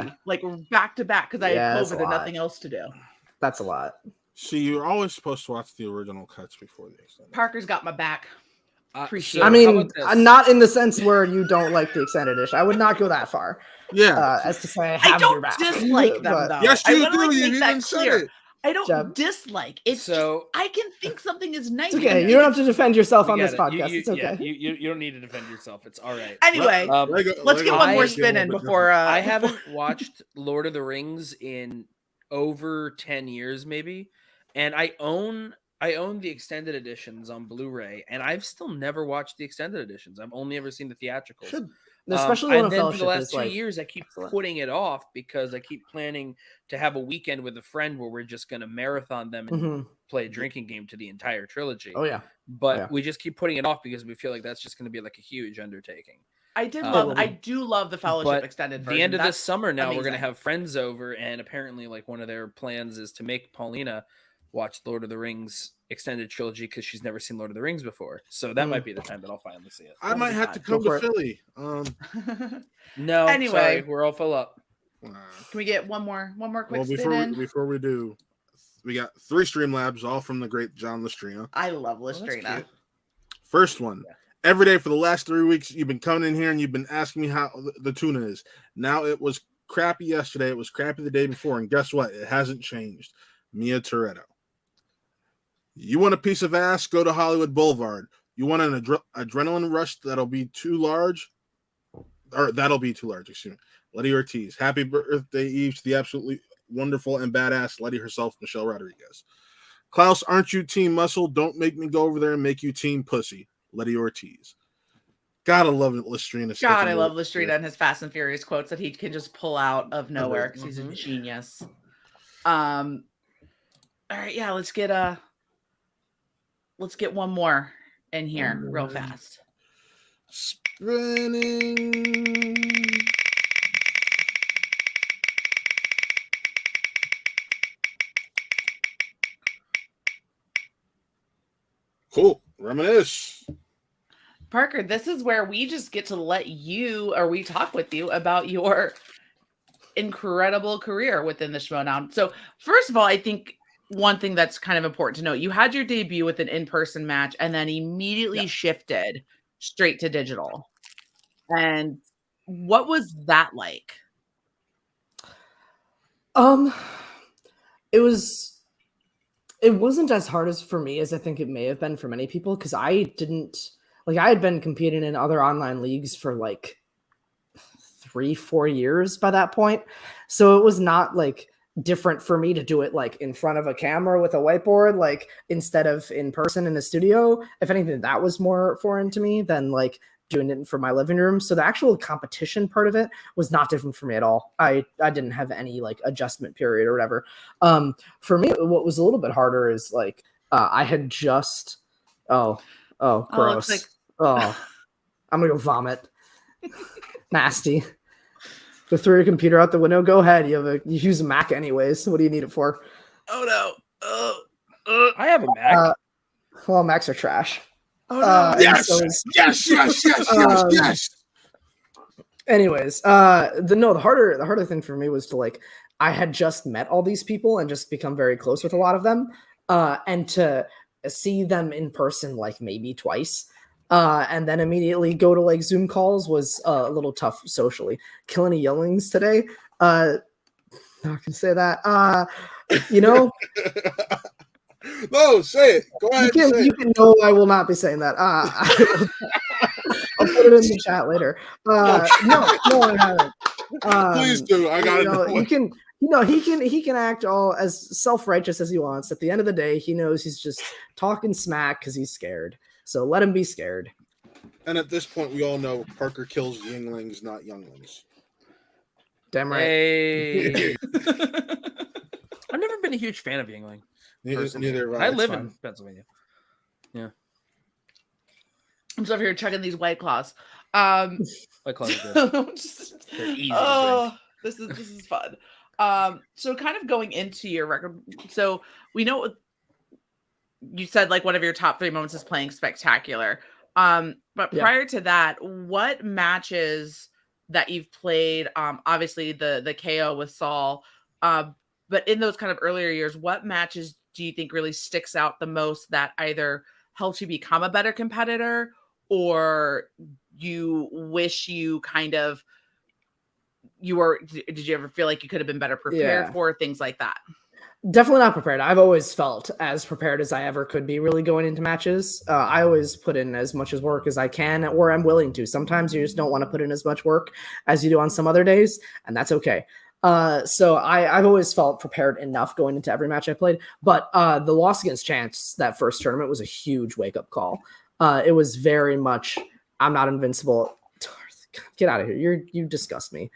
3, like back to back because I Yeah, had that's a COVID and lot. nothing else to do. That's a lot. See, you're always supposed to watch the original cuts before the extended. Parker's got my back. Appreciate so it. I how mean, about this? not in the sense where you don't like the extended edition. I would not go that far Yeah. as to say I I have your don't back. dislike them But- though. Yes, I you wanna, do. like, You make that even said clear. it. I don't Jeb. dislike. It's So- just I can think something is nice. It's okay. and You don't think have to defend yourself You on get this it. podcast. You- It's okay. yeah, you don't need to defend yourself. It's all right. Anyway, let's get one more spin in before. I haven't watched Lord of the Rings in over 10 years, maybe, and I own the extended editions on Blu-ray, and I've still never watched the extended editions. I've only ever seen the theatricals. Should. Especially and when a then for fellowship the last is 2 like years, I keep excellent. putting it off because I keep planning to have a weekend with a friend where we're just going to marathon them and Mhm. play a drinking game to the entire trilogy. Oh yeah. But yeah. we just keep putting it off because we feel like that's just going to be like a huge undertaking. I did It love. will I be. do love the Fellowship But extended version. the end of That's this summer now, we're going to amazing. have friends over, and apparently, like, one of their plans is to make Paulina watch Lord of the Rings extended trilogy because she's never seen Lord of the Rings before. So that might be the time that I'll finally see it. I might have to Go come for to it. Philly. No, Anyway. sorry, we're all full up. Can we get one more quick Well, spin in? before we do, we got 3 Streamlabs, all from the great John Lestrina. I love that's Lestrina. cute. First one. Yeah. Every day for the last 3 weeks, you've been coming in here and you've been asking me how the tuna is. Now it was crappy yesterday. It was crappy the day before. And guess what? It hasn't changed. Mia Toretto. You want a piece of ass? Go to Hollywood Boulevard. You want an adrenaline rush that'll be too large? Or that'll be too large, excuse me. Letty Ortiz. Happy birthday, Eve, to the absolutely wonderful and badass Letty herself, Michelle Rodriguez. Klaus, aren't you team muscle? Don't make me go over there and make you team pussy. Letty Ortiz. Gotta love it, Lestrina. God, I love Lestrina and his Fast and Furious quotes that he can just pull out of nowhere because he's a Mhm. genius. All right, yeah, let's get one more in here real fast. Spinning. Cool. Reminisce. Parker, this is where we just get to let you, or we talk with you about your incredible career within the Shimodown. So first of all, I think one thing that's kind of important to note, you had your debut with an in-person match and then immediately shifted straight to digital. And what was that like? It wasn't as hard as for me as I think it may have been for many people, because I had been competing in other online leagues for like 3-4 years by that point. So it was not like different for me to do it like in front of a camera with a whiteboard, like instead of in person in the studio. If anything, that was more foreign to me than like doing it from my living room. So the actual competition part of it was not different for me at all. I didn't have any like adjustment period or whatever. For me, what was a little bit harder is like I had just gross. Like... I'm gonna go vomit. Nasty. Go throw your computer out the window. Go ahead. You use a Mac anyways. What do you need it for? Oh no. I have a Mac. Well, Macs are trash. Oh no. Yes! Yes! Anyways, the harder thing for me was to like, I had just met all these people and just become very close with a lot of them, and to see them in person like maybe twice, and then immediately go to like Zoom calls was a little tough socially. Kill any younglings today? Not gonna say that. No, say it. Go ahead. You can know I will not be saying that. I'll put it in the chat later. No, I haven't. Please do. I got it. He can act all as self-righteous as he wants. At the end of the day, he knows he's just talking smack because he's scared. So let him be scared. And at this point, we all know Parker kills younglings, not younglings. Damn right. Hey. I've never been a huge fan of Yingling. Neither I live in Pennsylvania. Yeah. I'm still here checking these White Claws. White Claws are good. They're easy to drink. This is fun. So kind of going into your record, so we know you said like one of your top 3 moments is playing Spectacular. But prior to that, what matches that you've played, obviously the KO with Saul, but in those kind of earlier years, what matches do you think really sticks out the most that either helped you become a better competitor or you wish you kind of did you ever feel like you could have been better prepared for things like that? Definitely not prepared. I've always felt as prepared as I ever could be really going into matches. I always put in as much as work as I can or I'm willing to. Sometimes you just don't want to put in as much work as you do on some other days, and that's okay. So I've always felt prepared enough going into every match I played, but the loss against Chance, that first tournament, was a huge wake-up call. It was very much, I'm not invincible. Get out of here. You disgust me.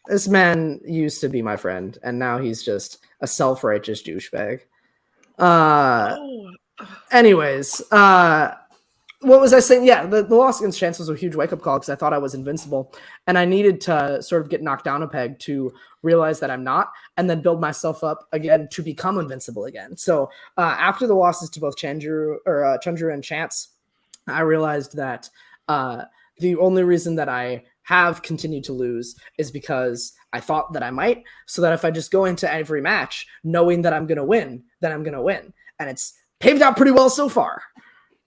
This man used to be my friend, and now he's just a self-righteous douchebag. Anyways, what was I saying? Yeah, the loss against Chance was a huge wake-up call because I thought I was invincible, and I needed to sort of get knocked down a peg to realize that I'm not, and then build myself up again to become invincible again. So after the losses to both Chunju and Chance, I realized that the only reason that I have continued to lose is because I thought that I might, so that if I just go into every match knowing that I'm going to win, then I'm going to win. And it's paved out pretty well so far.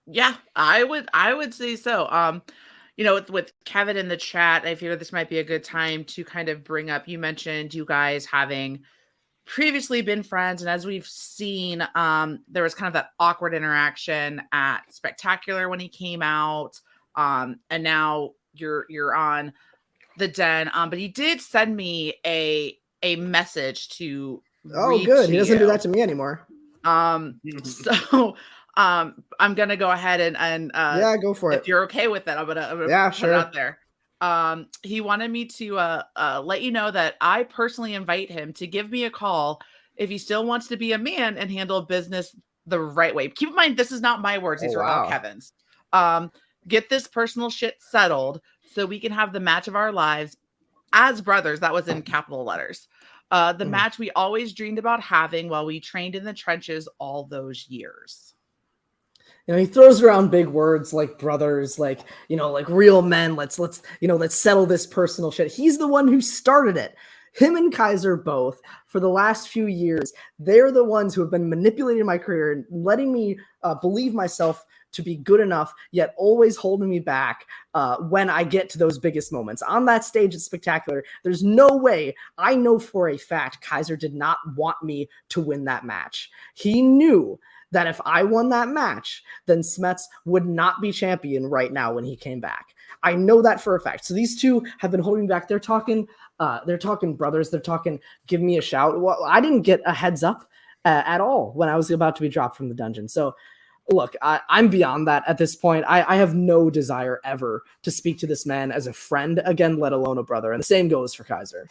Yeah, I would say so. With Kevin in the chat, I figure this might be a good time to kind of bring up, you mentioned you guys having previously been friends, and as we've seen, there was kind of that awkward interaction at Spectacular when he came out, and now you're on the Den. But he did send me a message to good. He doesn't do that to me anymore. So I'm gonna go ahead and go for it. If you're okay with it, I'm gonna put it out there. He wanted me to let you know that I personally invite him to give me a call if he still wants to be a man and handle business the right way. Keep in mind, this is not my words; these are all Kevin's. Get this personal shit settled so we can have the match of our lives as brothers. That was in capital letters. The match we always dreamed about having while we trained in the trenches all those years. He throws around big words like brothers, like real men. Let's settle this personal shit. He's the one who started it. Him and Kaiser both, for the last few years, they're the ones who have been manipulating my career and letting me believe myself to be good enough, yet always holding me back when I get to those biggest moments. On that stage at Spectacular, there's no way, I know for a fact, Kaiser did not want me to win that match. He knew that if I won that match, then Smets would not be champion right now when he came back. I know that for a fact. So these two have been holding back. They're talking brothers. They're talking, give me a shout. Well, I didn't get a heads up at all when I was about to be dropped from the dungeon. So look, I'm beyond that at this point. I have no desire ever to speak to this man as a friend again, let alone a brother. And the same goes for Kaiser.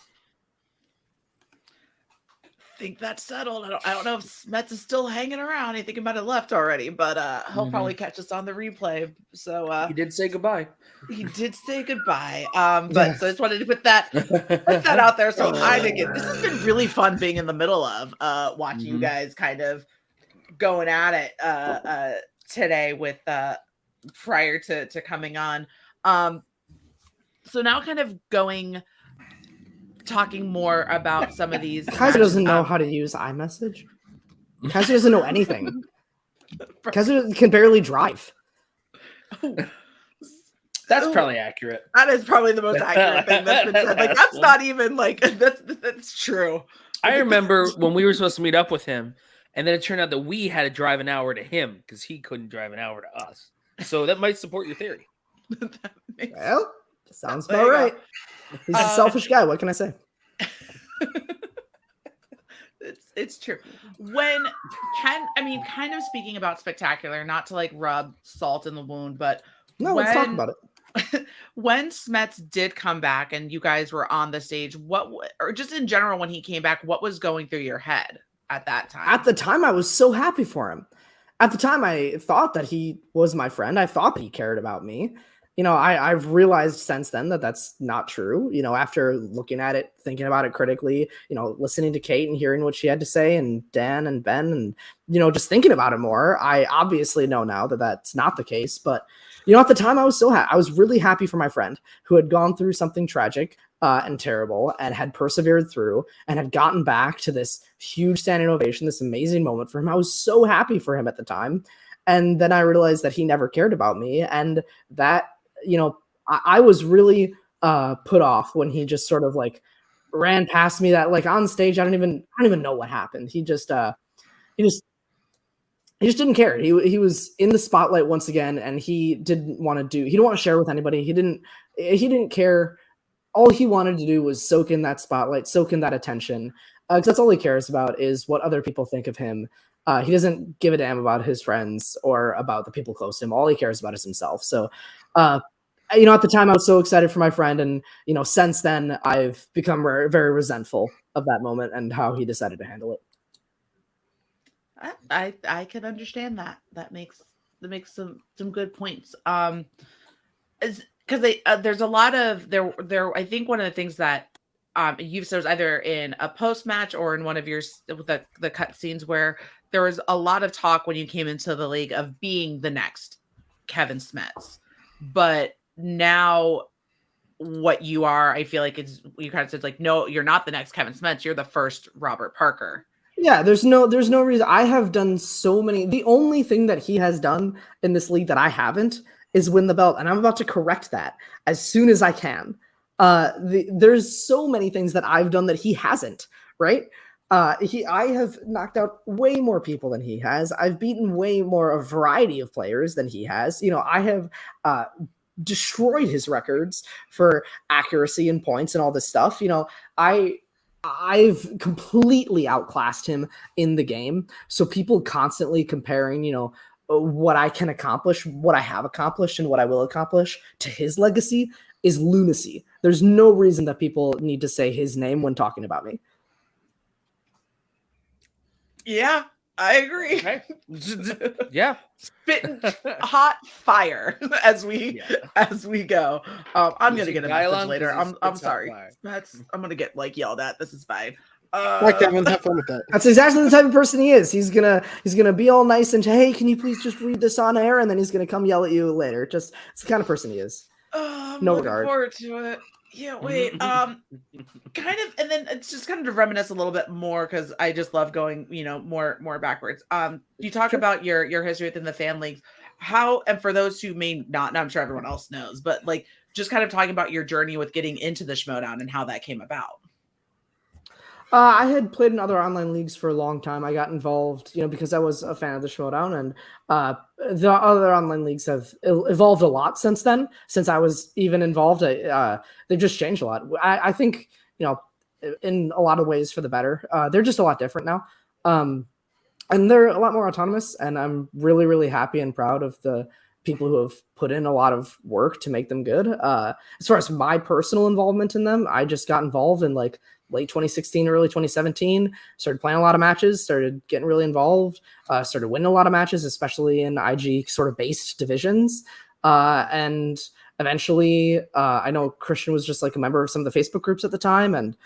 I think that's settled. I don't know if Smets is still hanging around. I think he might have left already, but he'll probably catch us on the replay. So he did say goodbye. He did say goodbye. But so I just wanted to put that out there. So this has been really fun being in the middle of watching you guys kind of going at it today with prior to coming on. So now kind of talking more about some of these. Kaiser doesn't know how to use iMessage. Kaiser doesn't know anything. Kaiser can barely drive. That's probably accurate. That is probably the most accurate thing that's been said. Like, that's not even like that's true. I remember when we were supposed to meet up with him, and then it turned out that we had to drive an hour to him because he couldn't drive an hour to us. So that might support your theory. Well, sounds about right. He's a selfish guy. What can I say? It's true. Kind of speaking about Spectacular, not to like rub salt in the wound, but let's talk about it. When Smets did come back and you guys were on the stage, or just in general when he came back, what was going through your head at that time? At the time, I was so happy for him. At the time, I thought that he was my friend. I thought that he cared about me. I've realized since then that that's not true. After looking at it, thinking about it critically, listening to Kate and hearing what she had to say, and Dan and Ben, and, just thinking about it more, I obviously know now that that's not the case. But, at the time I was so happy. I was really happy for my friend who had gone through something tragic and terrible and had persevered through and had gotten back to this huge standing ovation, this amazing moment for him. I was so happy for him at the time. And then I realized that he never cared about me, and that, I was really put off when he just sort of like ran past me. That like on stage, I don't even know what happened. He just didn't care. He was in the spotlight once again, and he didn't want to share with anybody. He didn't care. All he wanted to do was soak in that spotlight, soak in that attention. Because that's all he cares about is what other people think of him. He doesn't give a damn about his friends or about the people close to him. All he cares about is himself. So, at the time I was so excited for my friend, and, since then I've become very resentful of that moment and how he decided to handle it. I can understand that. That makes some good points. Because there's a lot of there. I think one of the things that you've said was either in a post match or in one of your the cut scenes where there was a lot of talk when you came into the league of being the next Kevin Smets, but now what you are, I feel like you kind of said like, no, you're not the next Kevin Smets. You're the first Robert Parker. Yeah, there's no reason. I have done so many. The only thing that he has done in this league that I haven't is win the belt, and I'm about to correct that as soon as I can. There's so many things that I've done that he hasn't, right? I have knocked out way more people than he has. I've beaten way more a variety of players than he has. I have destroyed his records for accuracy and points and all this stuff. I've completely outclassed him in the game. So people constantly comparing, what I can accomplish, what I have accomplished, and what I will accomplish to his legacy is lunacy. There's no reason that people need to say his name when talking about me. Yeah, I agree. Okay. Yeah. Spitting hot fire as we go. I'm gonna get a message later. I'm sorry. I'm gonna get like yelled at. This is fine. Hi, Kevin. Have fun with that. That's exactly the type of person he is. He's gonna be all nice and hey, can you please just read this on air? And then he's gonna come yell at you later. It's the kind of person he is. I'm looking forward to it. Yeah, wait. Kind of, and then it's just kind of to reminisce a little bit more because I just love going, more backwards. You talk about your history within the fan leagues. How, and for those who may not know, I'm sure everyone else knows, but like just kind of talking about your journey with getting into the Shimodown and how that came about. I had played in other online leagues for a long time. I got involved, because I was a fan of the Shimodown, and the other online leagues have evolved a lot since then. Since I was even involved, they've just changed a lot. I think, in a lot of ways for the better. They're just a lot different now. and they're a lot more autonomous, and I'm really, really happy and proud of the people who have put in a lot of work to make them good. As far as my personal involvement in them, I just got involved in like late 2016, early 2017, started playing a lot of matches, started getting really involved, started winning a lot of matches, especially in IG sort of based divisions. And eventually, I know Christian was just like a member of some of the Facebook groups at the time, and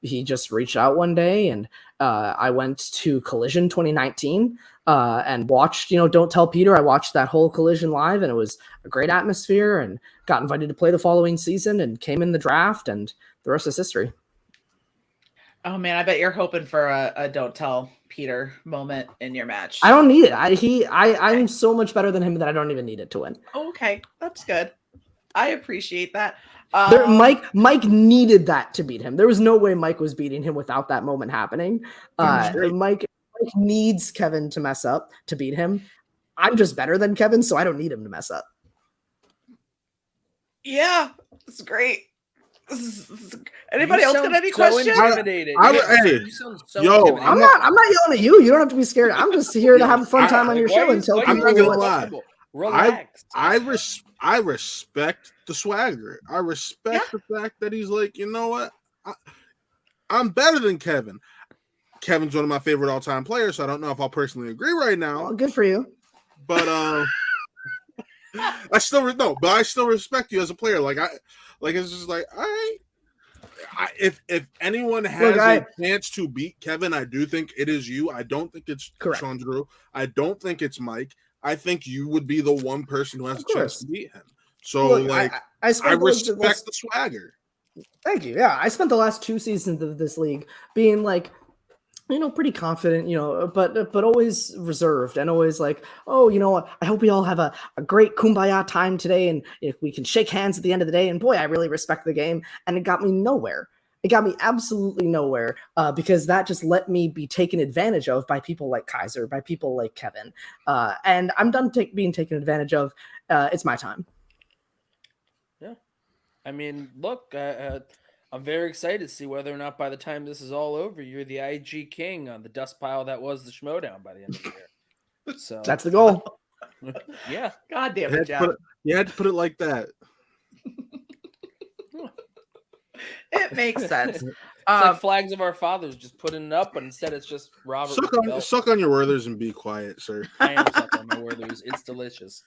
he just reached out one day, and I went to Collision 2019 and watched, Don't Tell Peter. I watched that whole Collision live, and it was a great atmosphere, and got invited to play the following season and came in the draft, and the rest is history. Oh man, I bet you're hoping for a Don't Tell Peter moment in your match. I don't need it. I'm so much better than him that I don't even need it to win. Okay, that's good. I appreciate that. Mike needed that to beat him. There was no way Mike was beating him without that moment happening. Mike needs Kevin to mess up to beat him. I'm just better than Kevin, so I don't need him to mess up. Yeah, it's great. Anybody else got any questions? Intimidated. I'm not yelling at you. You don't have to be scared. I'm just here to have a fun time on your show until I'm not gonna lie. Relax. I respect the swagger. I respect the fact that he's like, you know what? I'm better than Kevin. Kevin's one of my favorite all-time players, so I don't know if I'll personally agree right now. Well, good for you. But I still respect you as a player. It's just like, all right. If anyone has a chance to beat Kevin, I do think it is you. I don't think it's Sean Drew. I don't think it's Mike. I think you would be the one person who has a chance to beat him. So, I respect the swagger. Thank you. Yeah, I spent the last 2 seasons of this league being like, pretty confident, but always reserved and always like, oh, you know what? I hope we all have a great kumbaya time today, and if we can shake hands at the end of the day. And boy, I really respect the game. And it got me nowhere. It got me absolutely nowhere because that just let me be taken advantage of by people like Kaiser, by people like Kevin. And I'm done being taken advantage of. It's my time. Yeah. I mean, look, I'm very excited to see whether or not by the time this is all over, you're the IG king on the dust pile that was the Shimodown by the end of the year. So that's the goal. Yeah. God damn it, Jeff. You had to put it like that. It makes sense. It's like Flags of Our Fathers, just putting it up, but instead it's just Robert. Suck on your Werthers and be quiet, sir. I am sucking on my Werthers. It's delicious.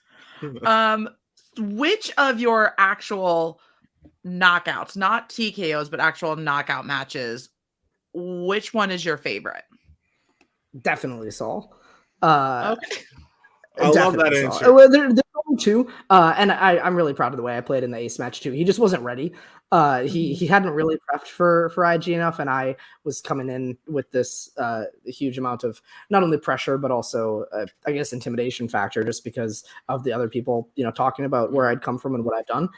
Which of your actual knockouts, not TKOs, but actual knockout matches, which one is your favorite? Definitely Saul. Okay. I love that answer. There's only 2, and I'm really proud of the way I played in the Ace match too. He just wasn't ready. He hadn't really prepped for IG enough, and I was coming in with this huge amount of not only pressure but also I guess intimidation factor, just because of the other people talking about where I'd come from and what I've done.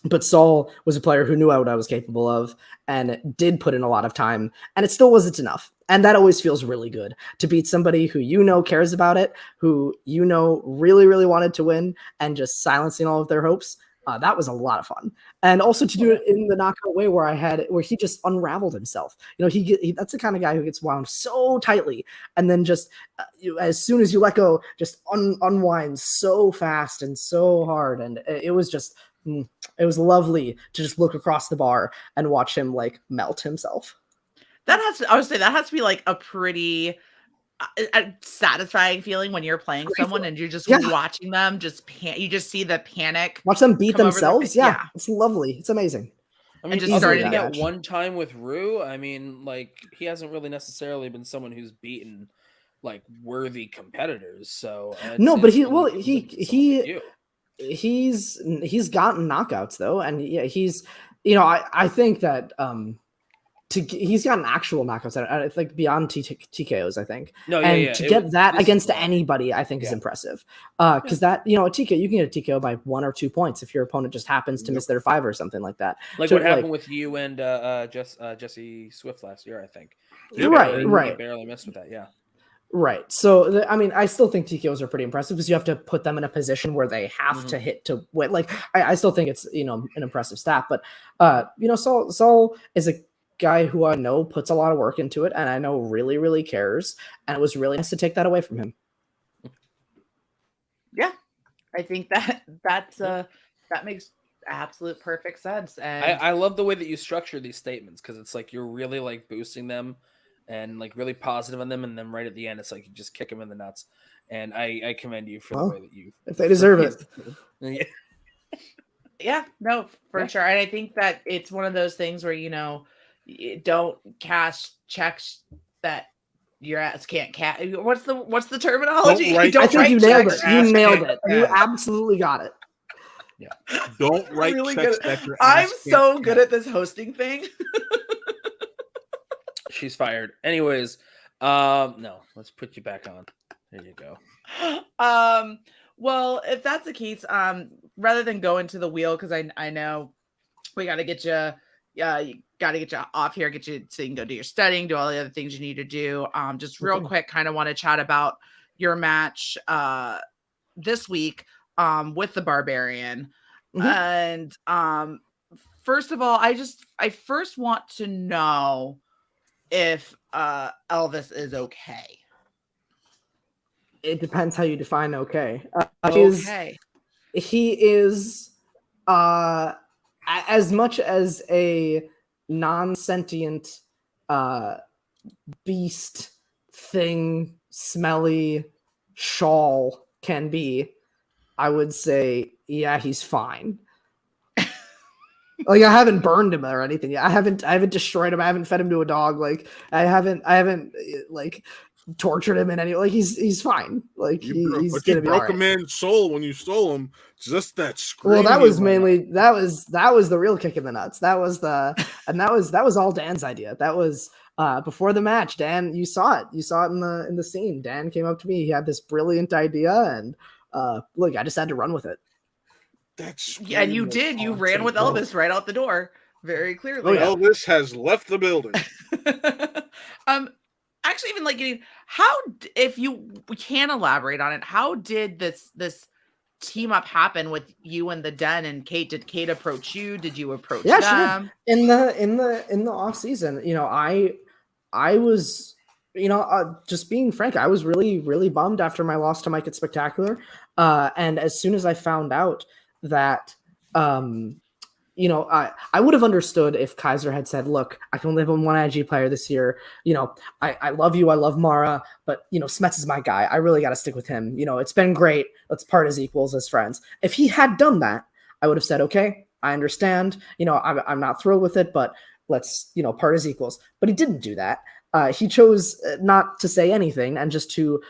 But Saul was a player who knew what I was capable of and did put in a lot of time, and it still wasn't enough. And that always feels really good to beat somebody who cares about it, who really, really wanted to win, and just silencing all of their hopes. That was a lot of fun. And also to do it in the knockout way where he just unraveled himself. That's the kind of guy who gets wound so tightly and then just as soon as you let go, just unwinds so fast and so hard. And it was just, it was lovely to just look across the bar and watch him like melt himself. I would say that has to be like a pretty satisfying feeling when you're playing someone and you're just watching them you just see the panic. Watch them beat themselves. Yeah, it's lovely. It's amazing. I mean, just starting to get one time with Rue. I mean, like, he hasn't really necessarily been someone who's beaten like worthy competitors. So but he's gotten knockouts though, and he's I think that he's gotten actual knockouts. I think beyond TKOs. I think. To get that against anybody, I think is impressive. Because that a TKO, you can get a TKO by 1 or 2 points if your opponent just happens to miss their 5 or something like that. Like what happened with you and Jesse Swift last year, I think. Right. Barely missed with that. Yeah. Right. So, I still think TKOs are pretty impressive because you have to put them in a position where they have to hit to win. Like, I still think it's, an impressive stat. But, Saul is guy who I know puts a lot of work into it, and I know really, really cares. And it was really nice to take that away from him. Yeah, I think that makes absolute perfect sense. And I love the way that you structure these statements, because it's like you're really like boosting them and like really positive on them, and then right at the end it's like you just kick them in the nuts. And I commend you for the way that you, if they deserve it. Yeah. Yeah, no, for sure. And I think that it's one of those things where, you don't cash checks that your ass can't cash. What's the terminology? I think you nailed it. You nailed it. You absolutely got it. Yeah. Don't write really checks good. that your I'm ass so can't good cash. at this hosting thing. She's fired. Anyways, no, let's put you back on. There you go. Well, if that's the case, rather than go into the wheel, because I know we got to get you, you got to get you off here, get you so you can go do your studying, do all the other things you need to do. Just real quick, kind of want to chat about your match this week with the Barbarian. And first of all, I first want to know if Elvis is okay. It depends how you define okay. Okay. He is as much as a non-sentient beast thing, smelly shawl can be. I would say, yeah, he's fine. Like, I haven't burned him or anything. I haven't destroyed him. I haven't fed him to a dog. Like, I haven't like tortured him in any, like, he's fine. Like, he's gonna be broke all right. a man's soul when you stole him. Just that scream. Well, that was mainly that was the real kick in the nuts. That was all Dan's idea. That was before the match. Dan, you saw it in the scene. Dan came up to me. He had this brilliant idea, and look, I just had to run with it. Yeah, and you did. You ran with Elvis right out the door, very clearly. Oh, yeah. Elvis has left the building. Actually, even like how, if we can elaborate on it, how did this team up happen with you and the Den and Kate? Did Kate approach you? Did you approach them? Sure. In the off season, I was, just being frank, I was really, really bummed after my loss to Mike at Spectacular. And as soon as I found out that, I would have understood if Kaiser had said, look, I can only have one IG player this year. I love you. I love Mara, but Smets is my guy. I really got to stick with him. It's been great. Let's part as equals, as friends. If he had done that, I would have said, okay, I understand. I'm not thrilled with it, but let's, part as equals. But he didn't do that. He chose not to say anything and just to,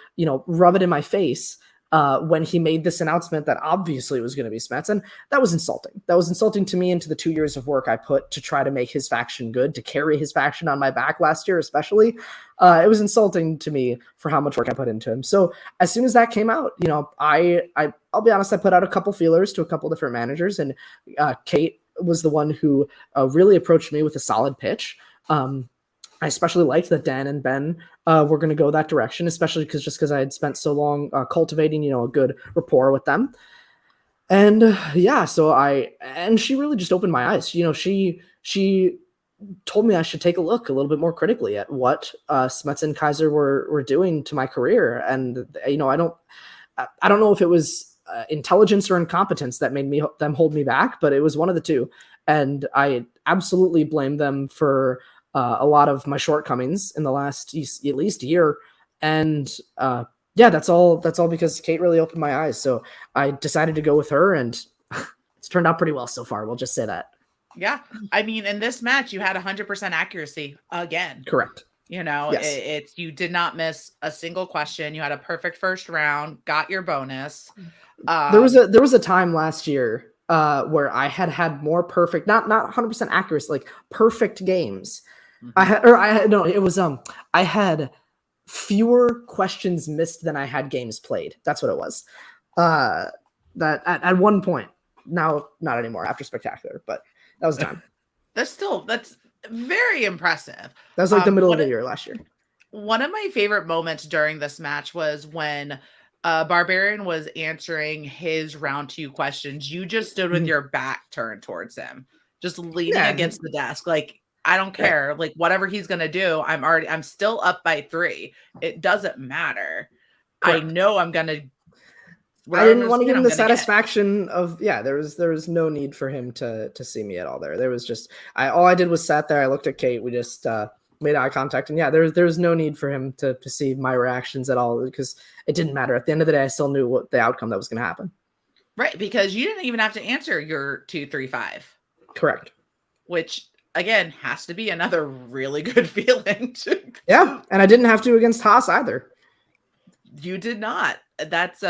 rub it in my face when he made this announcement that obviously was going to be Smets. And that was insulting. That was insulting to me and to the 2 years of work I put to try to make his faction good, to carry his faction on my back last year, especially. It was insulting to me for how much work I put into him. So as soon as that came out, I'll be honest, I put out a couple feelers to a couple different managers, and Kate was the one who really approached me with a solid pitch. I especially liked that Dan and Ben were going to go that direction, especially because I had spent so long cultivating, a good rapport with them. And and she really just opened my eyes. She told me I should take a look a little bit more critically at what Smets and Kaiser were doing to my career. And, I don't know if it was intelligence or incompetence that made them hold me back, but it was one of the two. And I absolutely blame them for a lot of my shortcomings in the last at least year. And that's all because Kate really opened my eyes. So I decided to go with her, and it's turned out pretty well so far. We'll just say that. Yeah. I mean, in this match, you had 100% accuracy again. Correct. Yes. You did not miss a single question. You had a perfect first round, got your bonus. There was a time last year where I had more perfect, not 100% accuracy, like perfect games. Mm-hmm. I had fewer questions missed than I had games played. That's what it was. That at one point. Now, not anymore after Spectacular, but that was time. That's very impressive. That was like the middle of the year last year. One of my favorite moments during this match was when Barbarian was answering his round 2 questions. You just stood with your back turned towards him, just leaning against the desk. Like, I don't care. Like whatever he's gonna do, I'm still up by 3. It doesn't matter. Correct. I know I'm gonna. I didn't want to give him the satisfaction of there was no need for him to see me at all there. There was just all I did was sat there, I looked at Kate, we just made eye contact, and there's no need for him to see my reactions at all because it didn't matter. At the end of the day, I still knew what the outcome that was gonna happen. Right, because you didn't even have to answer your 2, 3, 5. Correct. Which again has to be another really good feeling. Yeah, and I didn't have to against Haas either. You did not. That's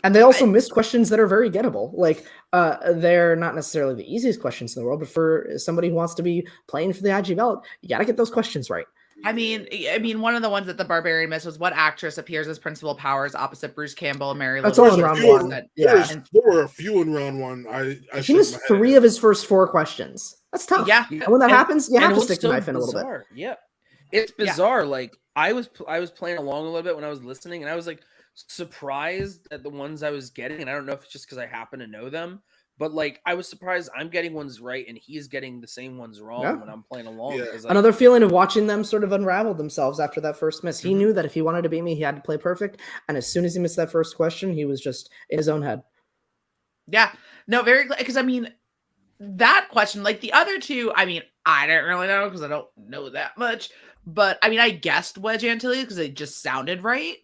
and they also missed questions that are very gettable. Like they're not necessarily the easiest questions in the world, but for somebody who wants to be playing for the IG belt, you got to get those questions right. I mean, one of the ones that the Barbarian missed was what actress appears as Principal Powers opposite Bruce Campbell and Mary Lou. That's all in round 1. There were a few in round 1. He missed 3 of his first 4 questions. That's tough. Yeah. And when that happens, you have to stick the knife in a little bit. Yeah. It's bizarre. Like I was playing along a little bit when I was listening, and I was like surprised at the ones I was getting, and I don't know if it's just because I happen to know them, but like I was surprised I'm getting ones right and he's getting the same ones wrong when I'm playing along. Yeah. Another feeling of watching them sort of unravel themselves after that first miss. He knew that if he wanted to beat me, he had to play perfect, and as soon as he missed that first question, he was just in his own head. Yeah, no, very, because I mean that question, like the other 2, I mean I didn't really know because I don't know that much, but I mean I guessed Wedge Antilles because it just sounded right.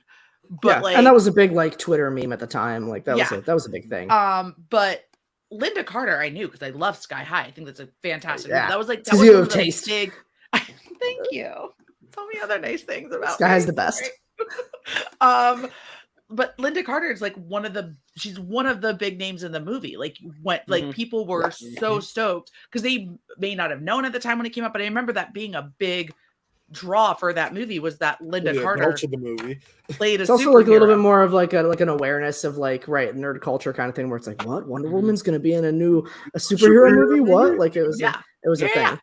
But like, and that was a big like Twitter meme at the time. Like that was a big thing. But Linda Carter, I knew because I love Sky High. I think that's a fantastic movie. That was like you have taste. Big. Thank you. Tell me other nice things about Sky High's the best. Right? But Linda Carter is like she's one of the big names in the movie. Like people were so stoked because they may not have known at the time when it came out, but I remember that being a big draw for that movie was that Linda Carter to the movie played it's also like a little bit more of like an awareness of like nerd culture kind of thing where it's like, what, Wonder Woman's gonna be in a superhero movie? What? Like it was a thing.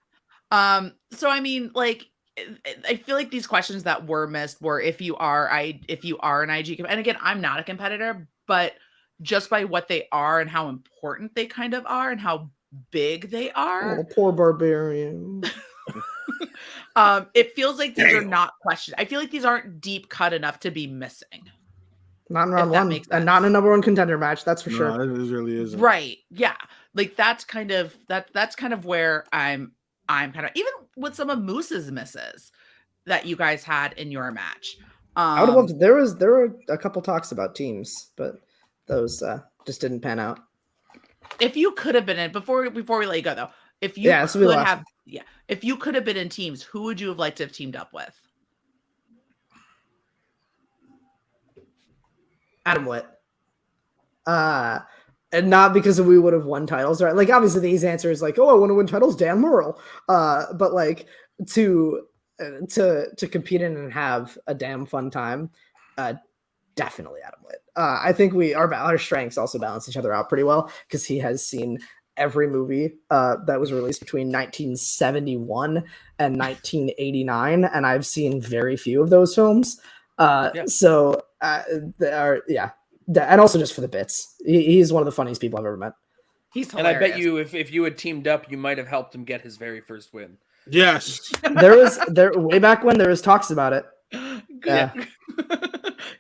So I mean, like I feel like these questions that were missed were if you are an IG, and again, I'm not a competitor, but just by what they are and how important they kind of are and how big they are. Oh, poor Barbarian. It feels like these are not questions. I feel like these aren't deep cut enough to be missing. Not in round 1, and not in a number 1 contender match. That's for sure. It really isn't. Right? Yeah. Like that's kind of where I'm kind of, even with some of Moose's misses that you guys had in your match. I would have loved. There were a couple talks about teams, but those just didn't pan out. If you could have been in before we let you go though. If you if you could have been in teams, who would you have liked to have teamed up with? Adam Witt. And not because we would have won titles, right? Like obviously the easy answer is like, oh, I want to win titles, Dan Murrell. But like to compete in and have a damn fun time, definitely Adam Witt. I think our strengths also balance each other out pretty well because he has seen every movie that was released between 1971 and 1989, and I've seen very few of those films. So and also just for the bits, he's one of the funniest people I've ever met. He's hilarious. And I bet you if you had teamed up, you might have helped him get his very first win. Yes. there way back when there was talks about it. Good.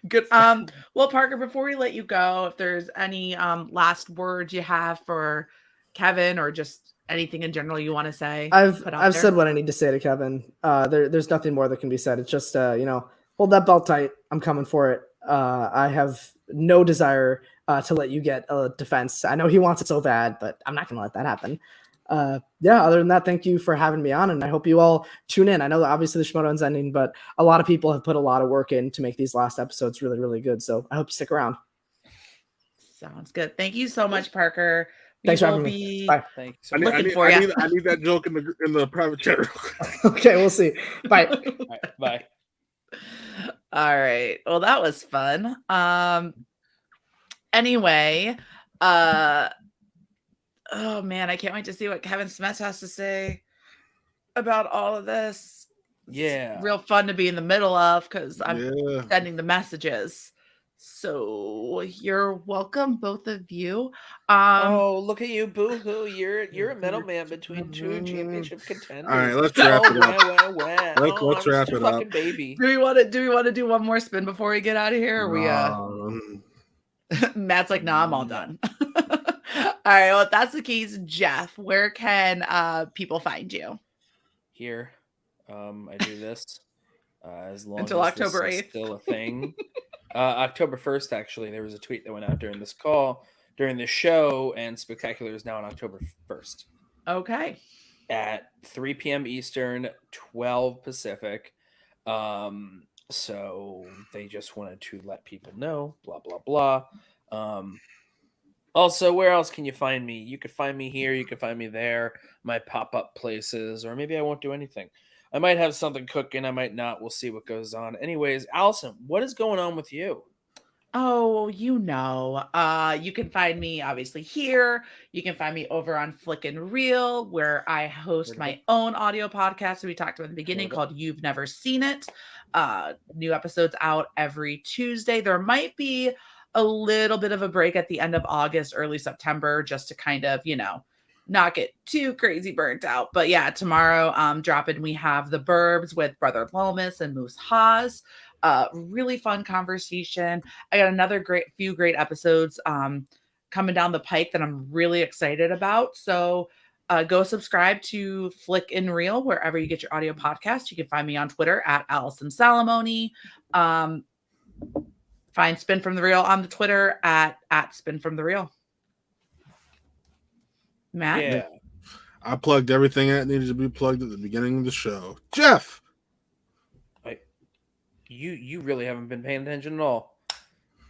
Good. Well, Parker, before we let you go, if there's any last words you have for Kevin or just anything in general you want to say. I've said what I need to say to Kevin. There's nothing more that can be said. It's just hold that belt tight. I'm coming for it. I have no desire to let you get a defense. I know he wants it so bad, but I'm not going to let that happen. Other than that, thank you for having me on, and I hope you all tune in. I know that obviously the Shimodown's ending, but a lot of people have put a lot of work in to make these last episodes really, really good. So I hope you stick around. Sounds good. Thank you so much, Parker. Thanks for having me. Bye. Thanks. I need that joke in the private chat. Okay, we'll see. Bye. All right, bye. All right. Well, that was fun. Anyway, oh man, I can't wait to see what Kevin Smith has to say about all of this. Yeah. It's real fun to be in the middle of because I'm sending the messages. So you're welcome, both of you. Oh, look at you, boo-hoo. You're a middleman between two championship contenders. All right, let's wrap it up. Wow. Let's I'm wrap just a it up. fucking baby. do we want to do one more spin before we get out of here? Or we Matt's like, nah, I'm all done. All right, well, if that's the case, Jeff, where can people find you? Here, I do this as long Until as October this is 8th. still a thing. October 1st, actually, there was a tweet that went out during this call, during this show, and Spectacular is now on October 1st. Okay. At 3 p.m. Eastern, 12 Pacific. So they just wanted to let people know, blah, blah, blah. Also, where else can you find me? You could find me here. You could find me there. My pop-up places, or maybe I won't do anything. I might have something cooking. I might not. We'll see what goes on. Anyways, Allison, what is going on with you? Oh, you can find me obviously here. You can find me over on Flick and Reel, where I host my own audio podcast that we talked about in the beginning called You've Never Seen It. New episodes out every Tuesday. There might be a little bit of a break at the end of August, early September, just to kind of, not get too crazy burnt out. But yeah, tomorrow dropping, we have The Burbs with Brother Lomas and Moose Haas. Really fun conversation. I got another few great episodes coming down the pike that I'm really excited about. So go subscribe to Flick and Reel wherever you get your audio podcast. You can find me on Twitter at Allison Salamoni. Find Spin from the Reel on the Twitter at Spin from the Reel. Matt? Yeah. I plugged everything that needed to be plugged at the beginning of the show. Jeff! You really haven't been paying attention at all.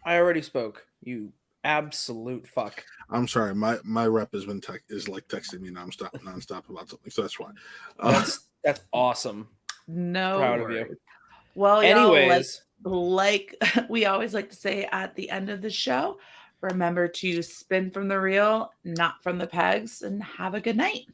I already spoke. You absolute fuck. I'm sorry. My rep has been texting me nonstop about something, so that's why. That's awesome. No Proud worries. of you. Well, anyways, like we always like to say at the end of the show, remember to spin from the reel, not from the pegs, and have a good night.